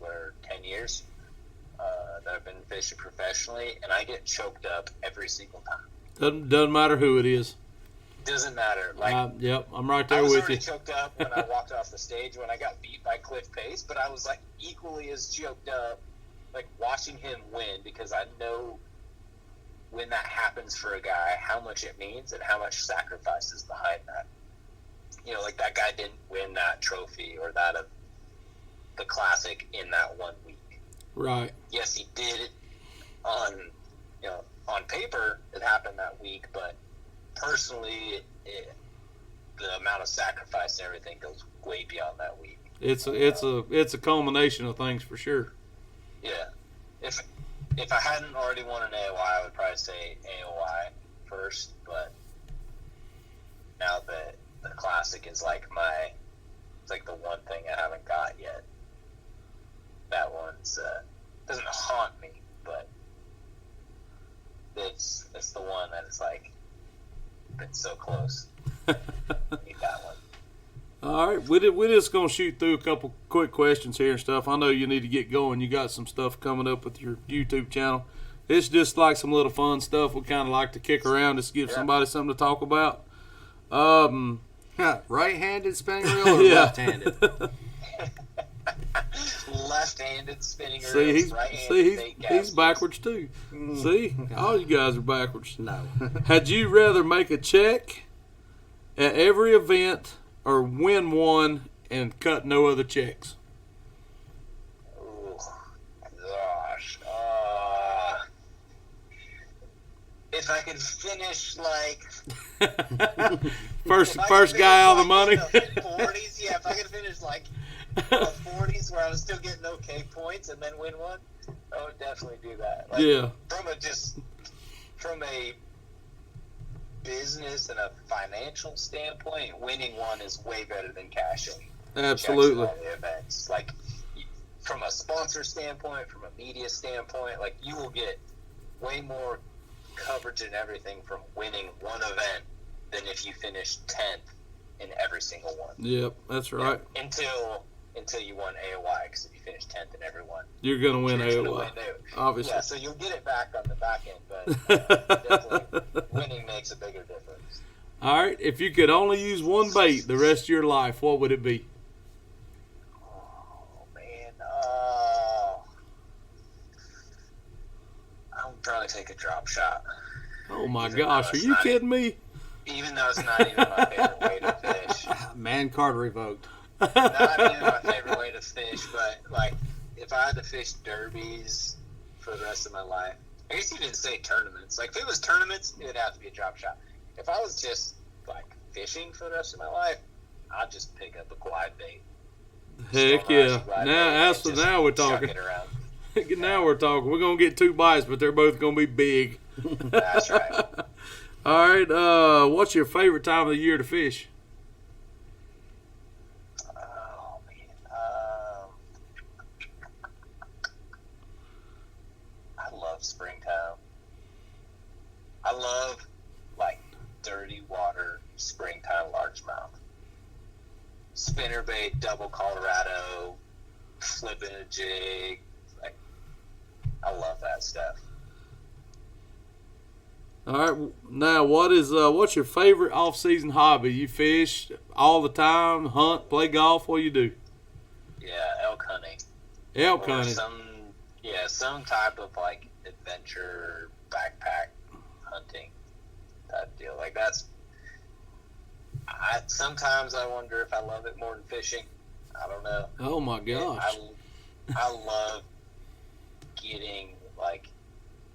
10 years that I've been fishing professionally, and I get choked up every single time. Doesn't matter who it is. doesn't matter. Like, yep, I'm right there I was with already you. choked up when I walked off the stage when I got beat by Cliff Pace, but I was like equally as choked up, like watching him win, because I know when that happens for a guy, how much it means and how much sacrifice is behind that. You know, like that guy didn't win that trophy or that of the classic in that 1 week. Right. Yes, he did it on paper. It happened that week, but personally, the amount of sacrifice and everything goes way beyond that week. It's a culmination of things for sure. Yeah. If I hadn't already won an AOI, I would probably say AOI first, but now that the classic is like it's like the one thing I haven't got yet. That one's doesn't haunt me, but it's the one that is like been so close. Need that one. All right, we're just gonna shoot through a couple quick questions here and stuff. I know you need to get going. You got some stuff coming up with your YouTube channel. It's just like some little fun stuff we kind of like to kick around, just give somebody something to talk about. Right-handed spinning reel or Yeah. left-handed? Left-handed spinning See, reels, right-handed he's backwards too. See, all you guys are backwards. No. Had you rather make a check at every event or win one and cut no other checks? Oh, gosh. If I could finish like first guy out of the money. 40s, yeah. If I could finish like the 40s where I was still getting okay points and then win one, I would definitely do that. Like, Yeah. From a business and a financial standpoint, winning one is way better than cashing. Absolutely. Checks at all the events. Like, from a sponsor standpoint, from a media standpoint, like, you will get way more coverage and everything from winning one event than if you finish 10th in every single one. Yep, that's right. Until you won AOI, because if you finish 10th in every one, You're gonna win you're gonna AOI, win there. obviously. Yeah, so you'll get it back on the back end, but definitely winning makes a bigger difference. All right, if you could only use one bait the rest of your life, what would it be? Oh, man. I would probably take a drop shot. Oh my Even gosh, though are it's you not kidding me? Even though it's not even my favorite way to fish. Man card revoked. Not even my favorite way to fish, but like if I had to fish derbies for the rest of my life, I guess you didn't say tournaments. Like if it was tournaments, it would have to be a drop shot. If I was just like fishing for the rest of my life, I'd just pick up a glide bait. Heck yeah! Now we're talking. Now we're talking. We're gonna get 2 bites, but they're both gonna be big. That's right. All right. What's your favorite time of the year to fish? Oh man, I love springtime. I love like dirty water springtime largemouth. Spinnerbait, double Colorado, flipping a jig. Like, I love that stuff. All right. Now, what's your favorite off-season hobby? You fish all the time, hunt, play golf. What do you do? Yeah, elk hunting. Elk Or hunting. some type of like adventure backpack hunting type deal. Like sometimes I wonder if I love it more than fishing. I don't know. Oh my gosh. I love getting like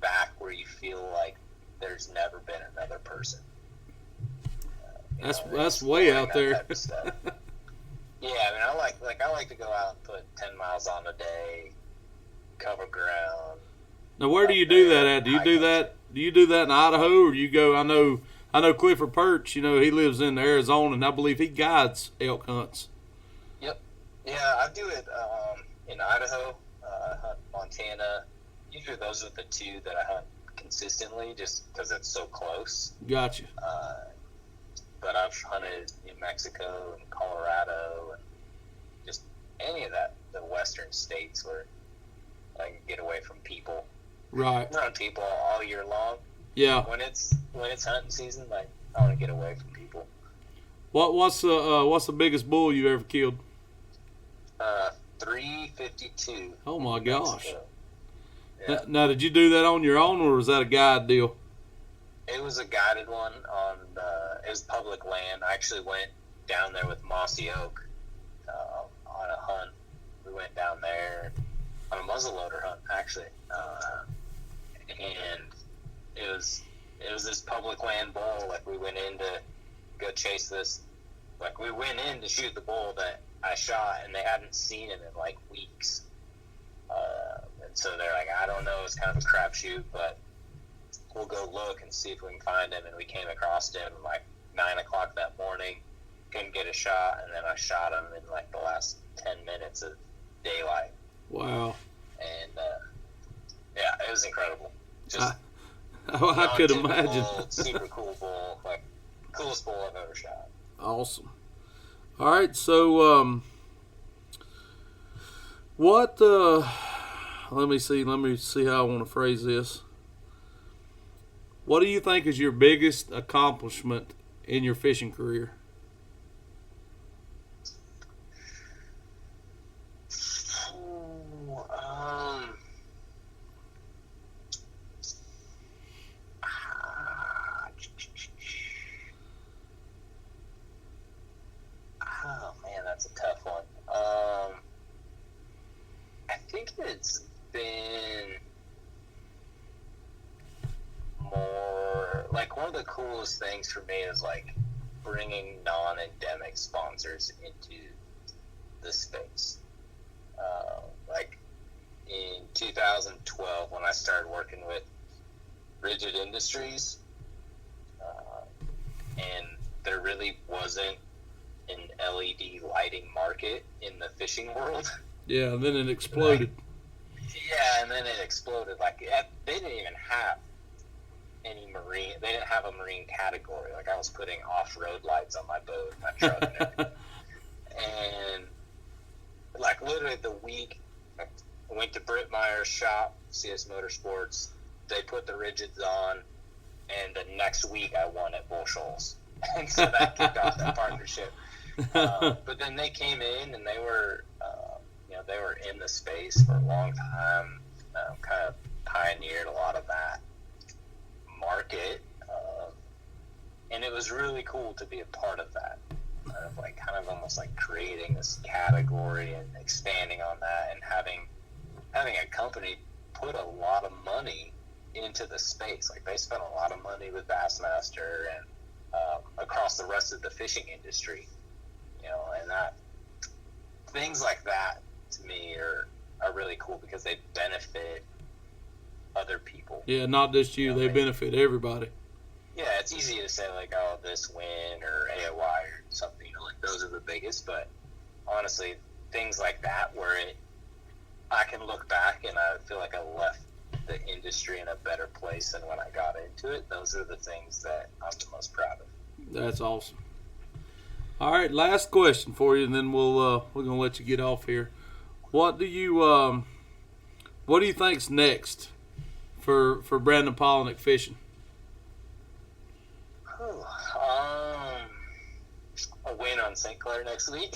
back where you feel like there's never been another person. That's way out there. type of stuff. Yeah, I mean, I like to go out and put 10 miles on a day, cover ground. Now, where do you do that at? Do you do that? Do you do that in Idaho, or do you go? I know Clifford Perch. You know, he lives in Arizona, and I believe he guides elk hunts. Yep. Yeah, I do it in Idaho. I hunt Montana. Usually, those are the 2 that I hunt consistently, just because it's so close. Gotcha. But I've hunted New Mexico and Colorado and just any of the western states where I can get away from people. Right. Around people all year long. Yeah. When it's hunting season, like I want to get away from people. What's the biggest bull you ever killed? 352. Oh my gosh! Yeah. Now, did you do that on your own, or was that a guide deal? It was a guided one on. It was public land. I actually went down there with Mossy Oak on a hunt. We went down there on a muzzleloader hunt, actually, and it was this public land bull. Like, we went in to go chase this. Like, we went in to shoot the bull that I shot, and they hadn't seen him in like weeks. And so they're like, I don't know, it's kind of a crapshoot, but we'll go look and see if we can find him. And we came across him like 9 o'clock that morning. Couldn't get a shot, and then I shot him in like the last 10 minutes of daylight. Wow. And yeah, it was incredible. Just I could imagine. Super cool bull, like coolest bull I've ever shot. Awesome. All right, so what? Let me see how I want to phrase this. What do you think is your biggest accomplishment in your fishing career? Oh man, that's a tough one. I think it's been more like, one of the coolest things for me is like bringing non-endemic sponsors into the space. Like in 2012, when I started working with Rigid Industries, and there really wasn't an LED lighting market in the fishing world. Yeah, and then it exploded. Yeah, and then it exploded. Like, they didn't even have any marine. They didn't have a marine category. Like, I was putting off-road lights on my boat, my truck, and everything. And like, literally the week, I went to Britt Meyer's shop, CS Motorsports. They put the rigids on, and the next week I won at Bull Shoals. And so that kicked off that partnership. But then they came in, and they were, they were in the space for a long time, kind of pioneered a lot of that market, and it was really cool to be a part of that, kind of almost like creating this category and expanding on that, and having a company put a lot of money into the space. Like, they spent a lot of money with Bassmaster and across the rest of the fishing industry, and that things like that to me are really cool because they benefit other people. Yeah, not just you. They benefit everybody. Yeah, it's easy to say, like, oh, this win or AOY or something, like, those are the biggest, but honestly, things like that where I can look back and I feel like I left the industry in a better place than when I got into it. Those are the things that I'm the most proud of. That's awesome. All right, last question for you, and then we're gonna let you get off here. What do you think's next for Brandon Palaniuk fishing? A win on St. Clair next week.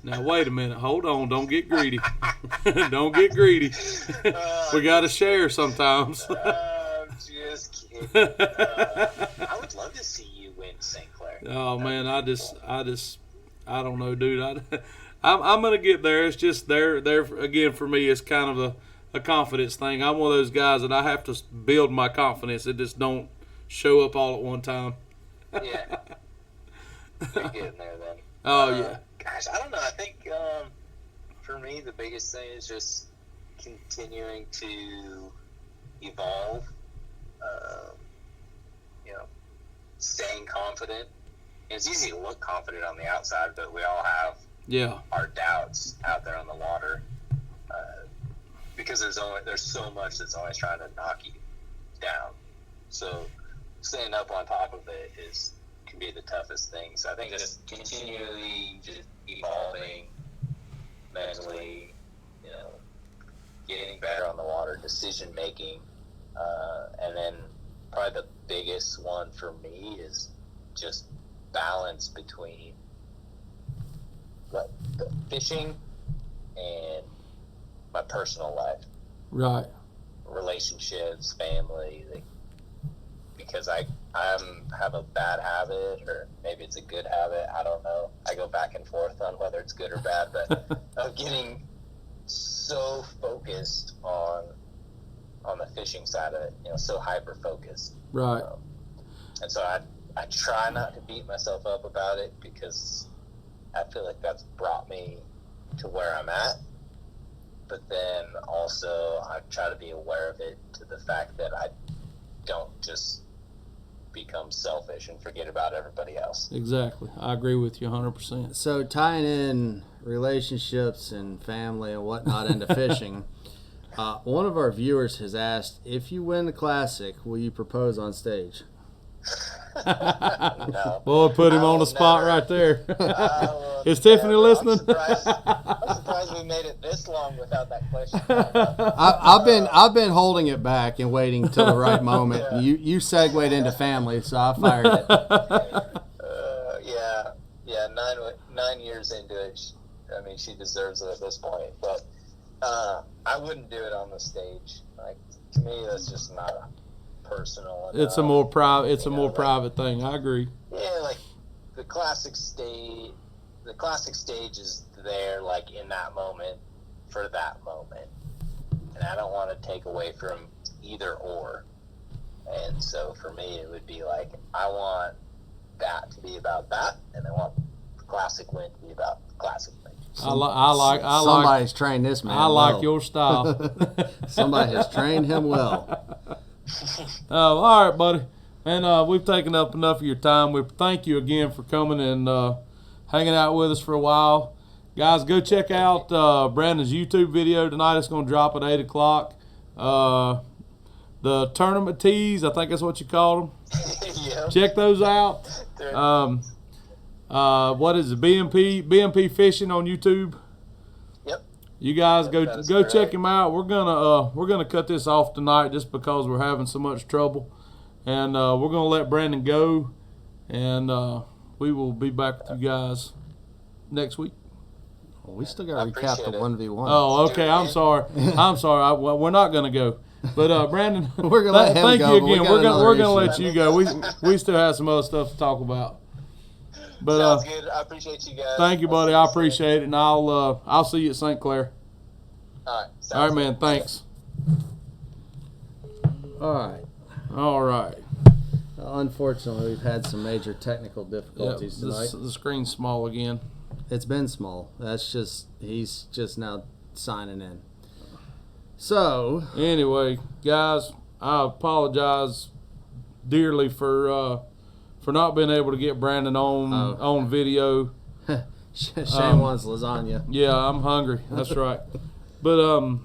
Now wait a minute, hold on, don't get greedy. Don't get greedy. We got to share sometimes. I'm just kidding. I would love to see you win St. Clair. Oh man, I don't know, dude. I'm gonna get there. It's just there again for me. It's kind of a confidence thing. I'm one of those guys that I have to build my confidence. It just don't show up all at one time. Yeah, you're getting there then. Oh yeah. Gosh, I don't know. I think for me the biggest thing is just continuing to evolve. Staying confident. It's easy to look confident on the outside, but we all have our doubts out there on the water, because there's so much that's always trying to knock you down. So staying up on top of it can be the toughest thing. So I think just continually just evolving mentally, getting better on the water, decision making, and then probably the biggest one for me is just balance between like the fishing and my personal life, Right. relationships, family, like, because I have a bad habit, or maybe it's a good habit, I don't know. I go back and forth on whether it's good or bad, but of getting so focused on the fishing side of it, so hyper focused. Right. And so I try not to beat myself up about it, because I feel like that's brought me to where I'm at. But then also I try to be aware of it, to the fact that I don't just become selfish and forget about everybody else. Exactly. I agree with you 100%. So tying in relationships and family and whatnot into fishing, one of our viewers has asked, if you win the Classic, will you propose on stage? No. Boy, put him on the spot right there. Is Tiffany listening? I'm surprised we made it this long without that question. I've been holding it back and waiting till the right moment. Yeah. You segued into family, so I fired it. Yeah. 9 years into it, she deserves it at this point. But I wouldn't do it on the stage. Like, to me, that's just not personal enough. It's a more private. It's a more private thing. I agree. Yeah, like the classic stage is there, like, in that moment, for that moment, and I don't want to take away from either or. And so for me, it would be like, I want that to be about that, and I want the classic win to be about the classic win. I like. Somebody's trained this man. I like well. your style. Somebody has trained him well. All right, buddy. And we've taken up enough of your time. We thank you again for coming and hanging out with us for a while. Guys, go check out Brandon's YouTube video tonight. It's going to drop at 8 o'clock. The tournament tees, I think that's what you call them. Yeah. Check those out. What is it? BMP Fishing on YouTube. Yep. You guys go correct. check him out. We're gonna cut this off tonight just because we're having so much trouble, and we're gonna let Brandon go, and we will be back with you guys next week. Well, we still got to recap appreciate the it. 1v1. Oh, okay. I'm sorry. We're not gonna go. But Brandon, We're gonna let him thank go, you but we again. got We're another gonna issue. let you go. We still have some other stuff to talk about. But Sounds good. I appreciate you guys. thank you, buddy. I appreciate it, and I'll see you at St. Clair. All right. All right, man. Thanks. All right. Unfortunately, we've had some major technical difficulties tonight. The screen's small again. It's been small. He's just now signing in. So Anyway, guys, I apologize dearly for not being able to get Brandon on video. Shane wants lasagna. Yeah, I'm hungry. That's right. But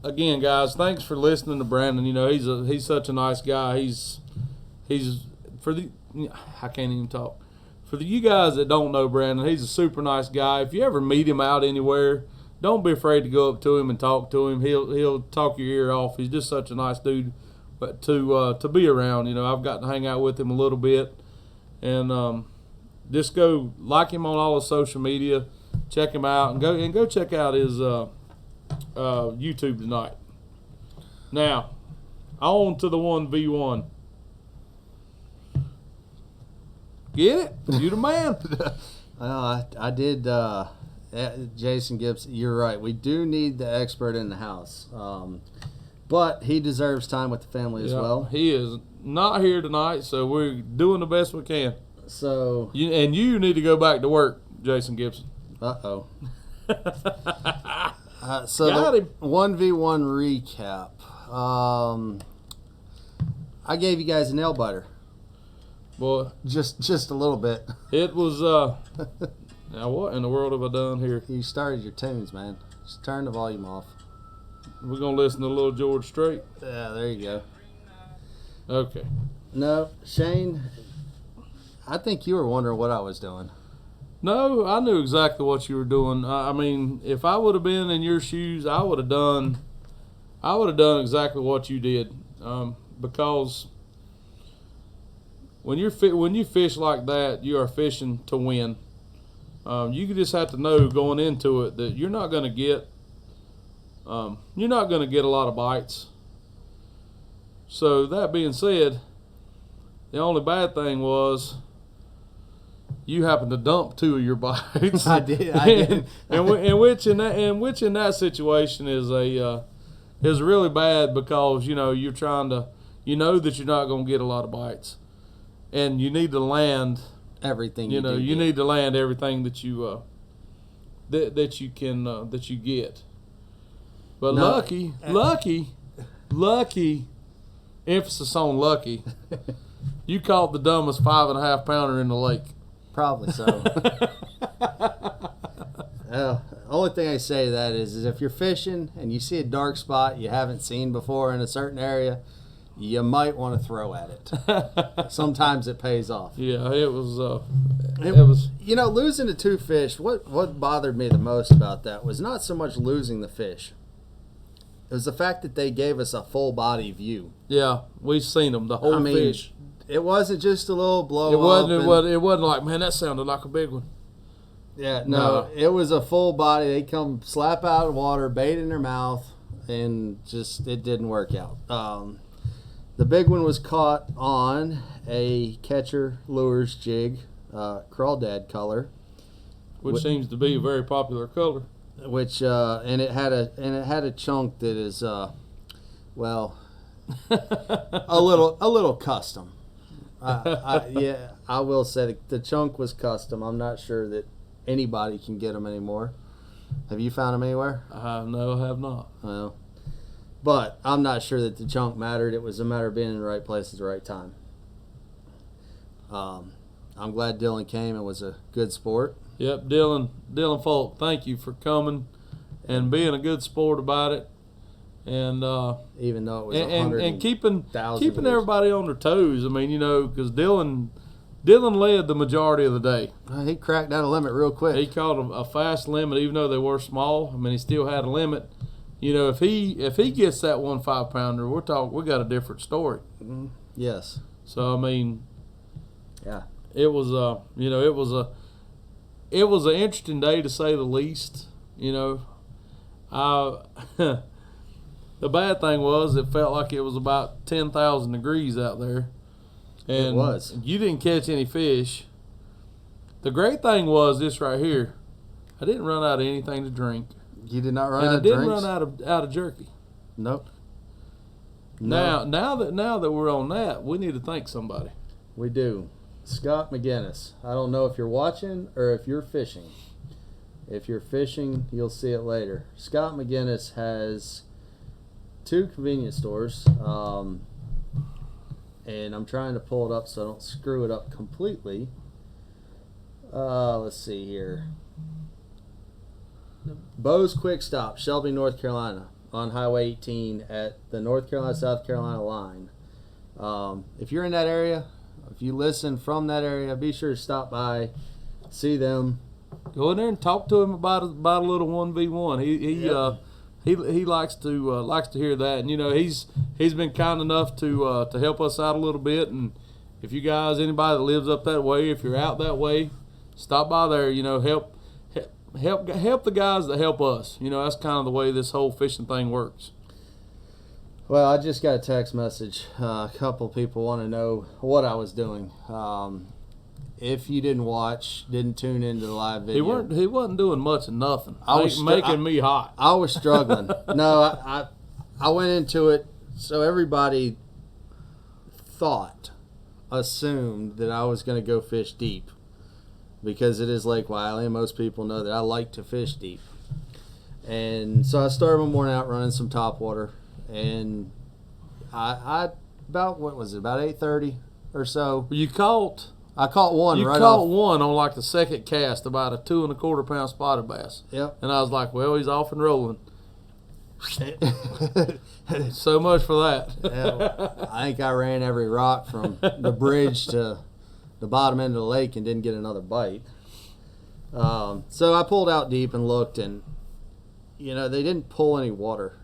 again, guys, thanks for listening to Brandon. He's such a nice guy. He's I can't even talk. For you guys that don't know Brandon, he's a super nice guy. If you ever meet him out anywhere, don't be afraid to go up to him and talk to him. He'll talk your ear off. He's just such a nice dude, but to be around. I've got to hang out with him a little bit, and just go like him on all the social media, check him out, and go check out his YouTube tonight. Now, on to the 1v1. Get it? You the man. I did. Jason Gibbs, you're right. We do need the expert in the house, but he deserves time with the family as well. He is not here tonight, so we're doing the best we can. So you need to go back to work, Jason Gibson. So Got the him. 1v1 recap. I gave you guys a nail biter. Boy, Just a little bit. it was. Now what in the world have I done here? You started your tunes, man. Just turn the volume off. We're gonna listen to Little George Strait. Yeah, there you go. Okay. No, Shane, I think you were wondering what I was doing. No, I knew exactly what you were doing. I mean, if I would have been in your shoes, I would have done exactly what you did. Because when you fish like that, you are fishing to win. You just have to know going into it that you're not going to get a lot of bites. So that being said, the only bad thing was you happened to dump 2 of your bites. I did. and which in that situation is really bad, because you're trying to, that you're not going to get a lot of bites, and you need to land Everything you need to land everything that you that you get. But No. lucky, emphasis on lucky. You caught the dumbest 5.5 pounder in the lake. Probably so. Only thing I say to that is if you're fishing and you see a dark spot you haven't seen before in a certain area, you might want to throw at it. Sometimes it pays off. Yeah, it was. Losing the 2 fish. What bothered me the most about that was not so much losing the fish. It was the fact that they gave us a full body view. Yeah, we've seen them. The whole fish. It wasn't just a little blow. It wasn't like, man, that sounded like a big one. Yeah, no, it was a full body. They come slap out of the water, bait in their mouth, and just it didn't work out. The big one was caught on a Catcher Lures jig, crawdad color, which seems to be a very popular color. Which and it had a chunk that is a little custom. I will say the chunk was custom. I'm not sure that anybody can get them anymore. Have you found them anywhere? No, I have not. Well, but I'm not sure that the chunk mattered. It was a matter of being in the right place at the right time. I'm glad Dylan came. It was a good sport. Yep, Dylan Folk, thank you for coming and being a good sport about it, and even though it was and keeping everybody on their toes. I mean, because Dylan led the majority of the day. He cracked down a limit real quick. He caught a fast limit, even though they were small. I mean, he still had a limit. If he gets that 1 5-pounder, we got a different story. Mm-hmm. Yes. So I mean, yeah, it was it was an interesting day to say the least. The bad thing was it felt like it was about 10,000 degrees out there, and it was. You didn't catch any fish. The great thing was this right here: I didn't run out of anything to drink. You did not run and out of drinks? And I didn't run out of jerky. Nope. No. Now that we're on that, we need to thank somebody. We do. Scott McGinnis. I don't know if you're watching or if you're fishing. If you're fishing, you'll see it later. Scott McGinnis has 2 convenience stores, and I'm trying to pull it up so I don't screw it up completely. Let's see here. Bo's Quick Stop, Shelby, North Carolina, on Highway 18 at the North Carolina-South Carolina line. If you're in that area, if you listen from that area, be sure to stop by, see them. Go in there and talk to him about a little 1v1. He likes to hear that, and he's been kind enough to help us out a little bit. And if you guys, anybody that lives up that way, if you're out that way, stop by there. Help the guys that help us. That's kind of the way this whole fishing thing works. Well, I just got a text message. A couple people want to know what I was doing. If you didn't tune into the live video, he wasn't doing much of nothing. Making me hot. I was struggling. No, I went into it so everybody assumed that I was going to go fish deep, because it is Lake Wiley, and most people know that I like to fish deep. And so I started my morning out running some topwater, and I about 8:30 or so. I caught one. You caught one on like the second cast, about a 2 1/4 pound spotted bass. Yep. And I was like, well, he's off and rolling. So much for that. Yeah, I think I ran every rock from the bridge to the bottom end of the lake and didn't get another bite. So I pulled out deep and looked, and they didn't pull any water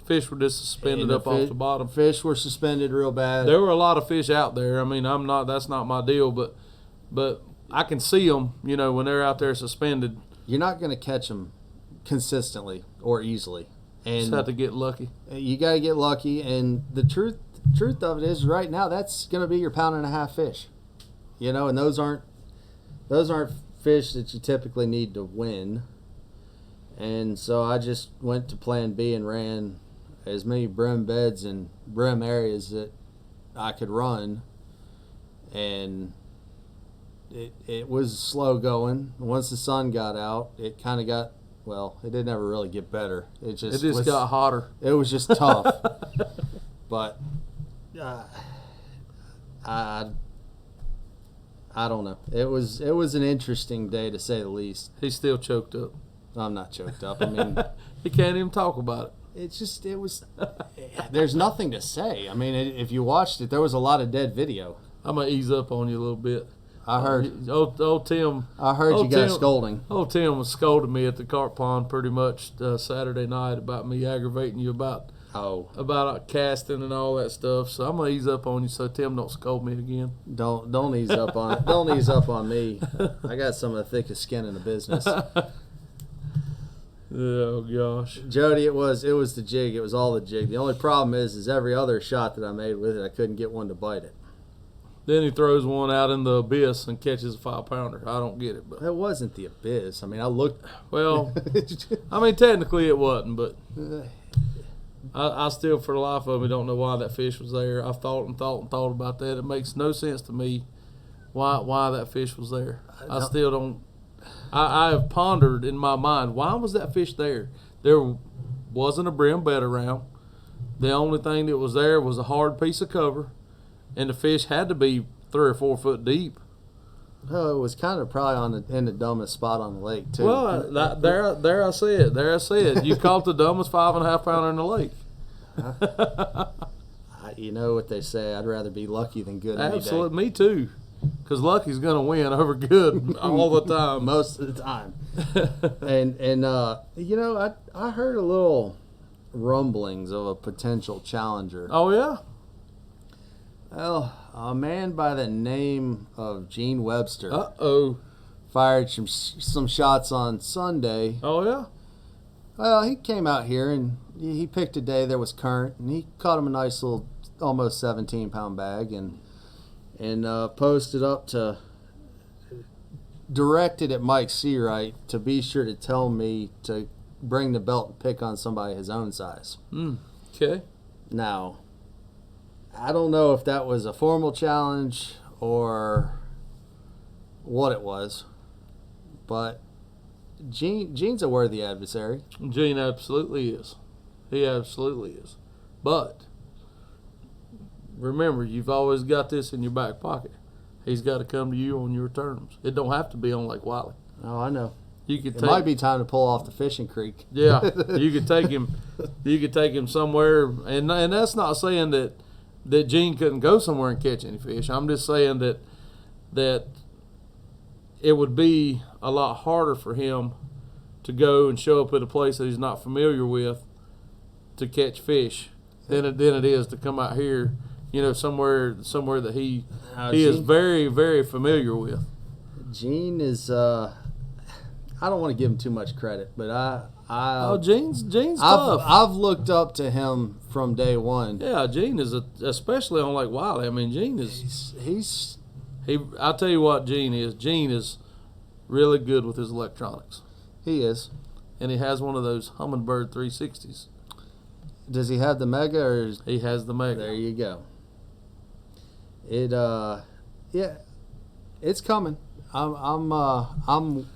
Fish were just suspended And up off the bottom. Fish were suspended real bad. There were a lot of fish out there. I mean, that's not my deal, but I can see them, when they're out there suspended. You're not going to catch them consistently or easily. And Just have to get lucky. you got to get lucky. And the truth of it is, right now, that's going to be your 1.5 pound fish. And those aren't fish that you typically need to win. And so I just went to plan B and ran as many brim beds and brim areas that I could run. And it was slow going. Once the sun got out, it kind of got, it didn't ever really get better. It just got hotter. It was just tough. But I don't know. It was an interesting day, to say the least. He's still choked up. I'm not choked up. I mean, he can't even talk about it. It was. There's nothing to say. I mean, if you watched it, there was a lot of dead video. I'm gonna ease up on you a little bit. I heard. Old Tim. I heard you got a scolding. Old Tim was scolding me at the carp pond pretty much Saturday night about me aggravating you about casting and all that stuff. So I'm gonna ease up on you so Tim don't scold me again. Don't ease up on. Don't ease up on me. I got some of the thickest skin in the business. Oh gosh, Jody, it was the jig. It was all the jig. The only problem is every other shot that I made with it, I couldn't get one to bite it. Then he throws one out in the abyss and catches a 5-pounder. I don't get it, but it wasn't the abyss. I mean, I looked. Well, I mean, technically it wasn't, but I still, for the life of me, don't know why that fish was there. I've thought about that. It makes no sense to me why that fish was there. I still don't. I have pondered in my mind, why was that fish there? There wasn't a brim bed around. The only thing that was there was a hard piece of cover, and the fish had to be 3 or 4 foot deep. Oh, it was kind of probably in the dumbest spot on the lake too. Well, there I said. You caught the dumbest 5.5 pounder in the lake. You know what they say. I'd rather be lucky than good. Absolutely, me too. Because lucky's gonna win over good all the time, most of the time. and I heard a little rumblings of a potential challenger. Oh yeah. Well, a man by the name of Gene Webster. Fired some shots on Sunday. Oh yeah. Well, he came out here and he picked a day that was current, and he caught him a nice little, almost 17-pound bag, and posted up to, directed at Mike Seawright to be sure to tell me to bring the belt and pick on somebody his own size. Okay. Now, I don't know if that was a formal challenge or what it was, but Gene's a worthy adversary. Gene absolutely is. He absolutely is. But remember, you've always got this in your back pocket. He's got to come to you on your terms. It don't have to be on Lake Wiley. Oh, I know. It might be time to pull off the fishing creek. Yeah, you could take him. You could take him somewhere, and that's not saying that Gene couldn't go somewhere and catch any fish. I'm just saying that it would be a lot harder for him to go and show up at a place that he's not familiar with to catch fish than it is to come out here, somewhere that he is very, very familiar with. Gene is. I don't want to give him too much credit, but Gene's tough. I've looked up to him from day one. Yeah, Gene is especially on Lake Wiley. I mean, Gene is I'll tell you what Gene is. Gene is really good with his electronics. He is, and he has one of those Humminbird 360s. Does he have the Mega, or he has the Mega? There you go. It's coming. I'm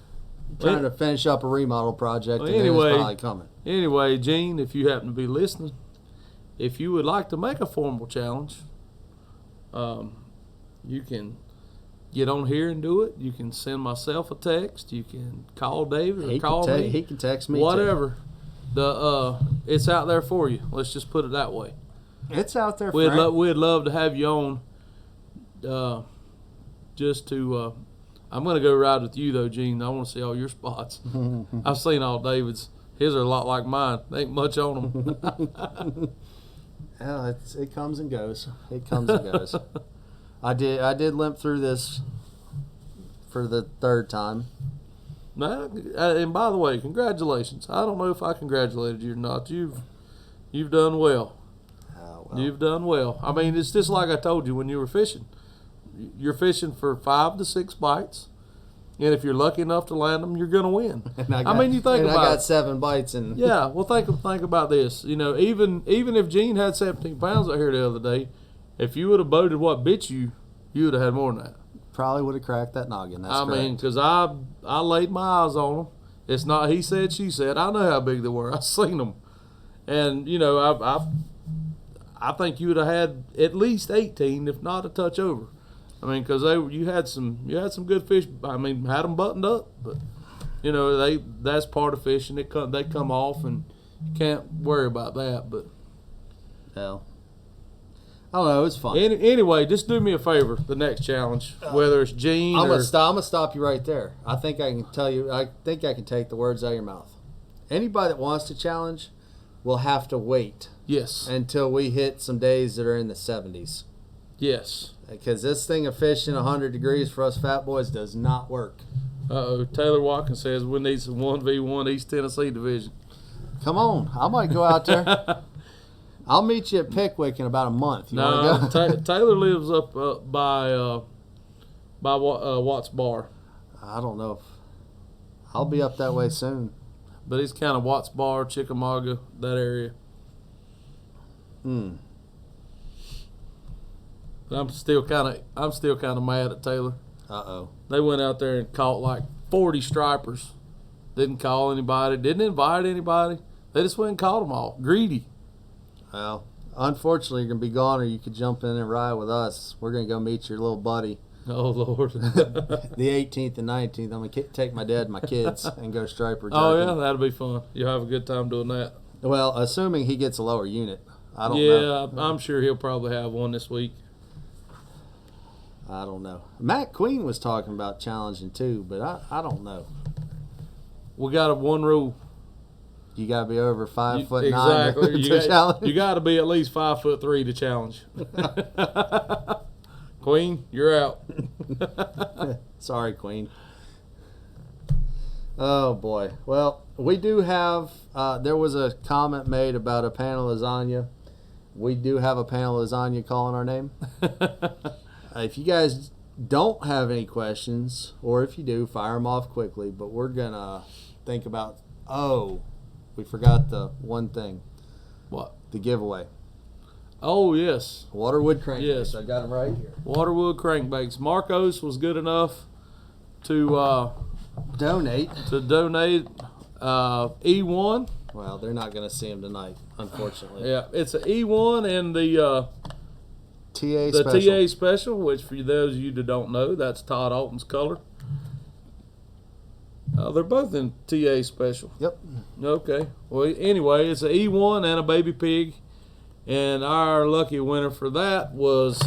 trying to finish up a remodel project, and it's probably coming. Anyway, Gene, if you happen to be listening, if you would like to make a formal challenge, you can get on here and do it. You can send myself a text. You can call David or call me. He can text me. Whatever. It's out there for you. Let's just put it that way. It's out there. We'd love to have you on. Just to. I'm going to go ride with you though, Gene. I want to see all your spots. I've seen all David's. His are a lot like mine. There ain't much on them. Yeah, it comes and goes. It comes and goes. I did limp through this for the third time. Now, and by the way, congratulations. I don't know if I congratulated you or not. You've done well. Well. You've done well. I mean, it's just like I told you when you were fishing. You're fishing for 5 to 6 bites, and if you're lucky enough to land them, you're going to win. I mean, you think about I got 7 bites and yeah. Well, think about this. You know, even if Gene had 17 pounds out here the other day, if you would have boated what bit you, you would have had more than that. probably would have cracked that noggin. That's correct. I mean, because I laid my eyes on them. It's not he said, she said. I know how big they were. I seen them, and you know, I think you would have had at least 18, if not a touch over. I mean, because you had some good fish. I mean, had them buttoned up, but you know that's part of fishing. They come off, and you can't worry about that. But well, I don't know. It's fun. Anyway, just do me a favor. The next challenge, whether it's Gene I'm or gonna stop you right there. I think I can tell you. I think I can take the words out of your mouth. Anybody that wants to challenge will have to wait yes, until we hit some days that are in the 70s. yes. Because this thing of fishing 100 degrees for us fat boys does not work. Taylor Watkins says we need some 1v1 East Tennessee division. Come on, I might go out there. I'll meet you at Pickwick in about a month. You want to go? Taylor lives up by Watts Bar. I don't know. I'll be up that way soon. But he's kind of Watts Bar, Chickamauga, that area. But I'm still kind of mad at Taylor. Uh-oh. They went out there and caught like 40 stripers. Didn't call anybody. Didn't invite anybody. They just went and caught them all. Greedy. Well, unfortunately, you're going to be gone, or you could jump in and ride with us. We're going to go meet your little buddy. Oh, Lord. The 18th and 19th. I'm going to take my dad and my kids and go striper jerking. Oh, yeah, that'll be fun. You'll have a good time doing that. Well, assuming he gets a lower unit. I don't know. Yeah, I'm sure he'll probably have one this week. I don't know. Matt Queen was talking about challenging too, but I don't know. We got one rule. You got to be over 5'9" exactly. to challenge. You got to be at least 5'3" to challenge. Queen, you're out. Sorry, Queen. Oh boy. Well, we do have. There was a comment made about a pan of lasagna. We do have a pan of lasagna calling our name. If you guys don't have any questions, or if you do, fire them off quickly. But we're gonna think about. Oh, we forgot the one thing. What? The giveaway. Oh, yes. Waterwood crankbaits. Yes. I got them right here. Waterwood crankbaits. Marcos was good enough to Donate. E1. Well, they're not going to see them tonight, unfortunately. Yeah, it's an E1 and the TA special, which for those of you that don't know, that's Todd Alton's color. They're both in TA special. Yep. Okay. Well, anyway, it's an E1 and a baby pig. And our lucky winner for that was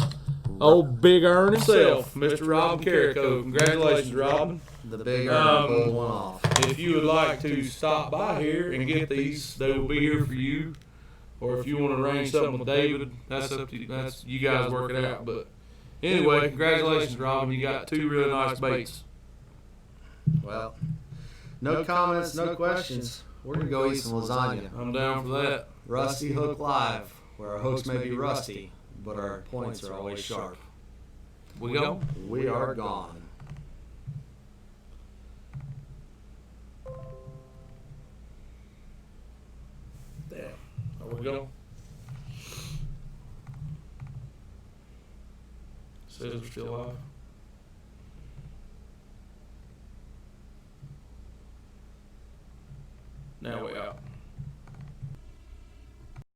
old Big Earn himself, Mr. Robin Carrico. Congratulations, Robin. The Big Earn pulled one off. If you would like to stop by here and get these, they will be here for you. Or if you want to arrange something with David, that's up to you. That's you guys work it out. But anyway, congratulations, Robin. You got 2 really nice baits. Well, no comments, no questions. We're going to go eat some lasagna. I'm down for that. Rusty Hook Live, where our hooks may be rusty, but our points are always sharp. We go? We are gone. Damn. Are we go? Says we're still live. Now we out.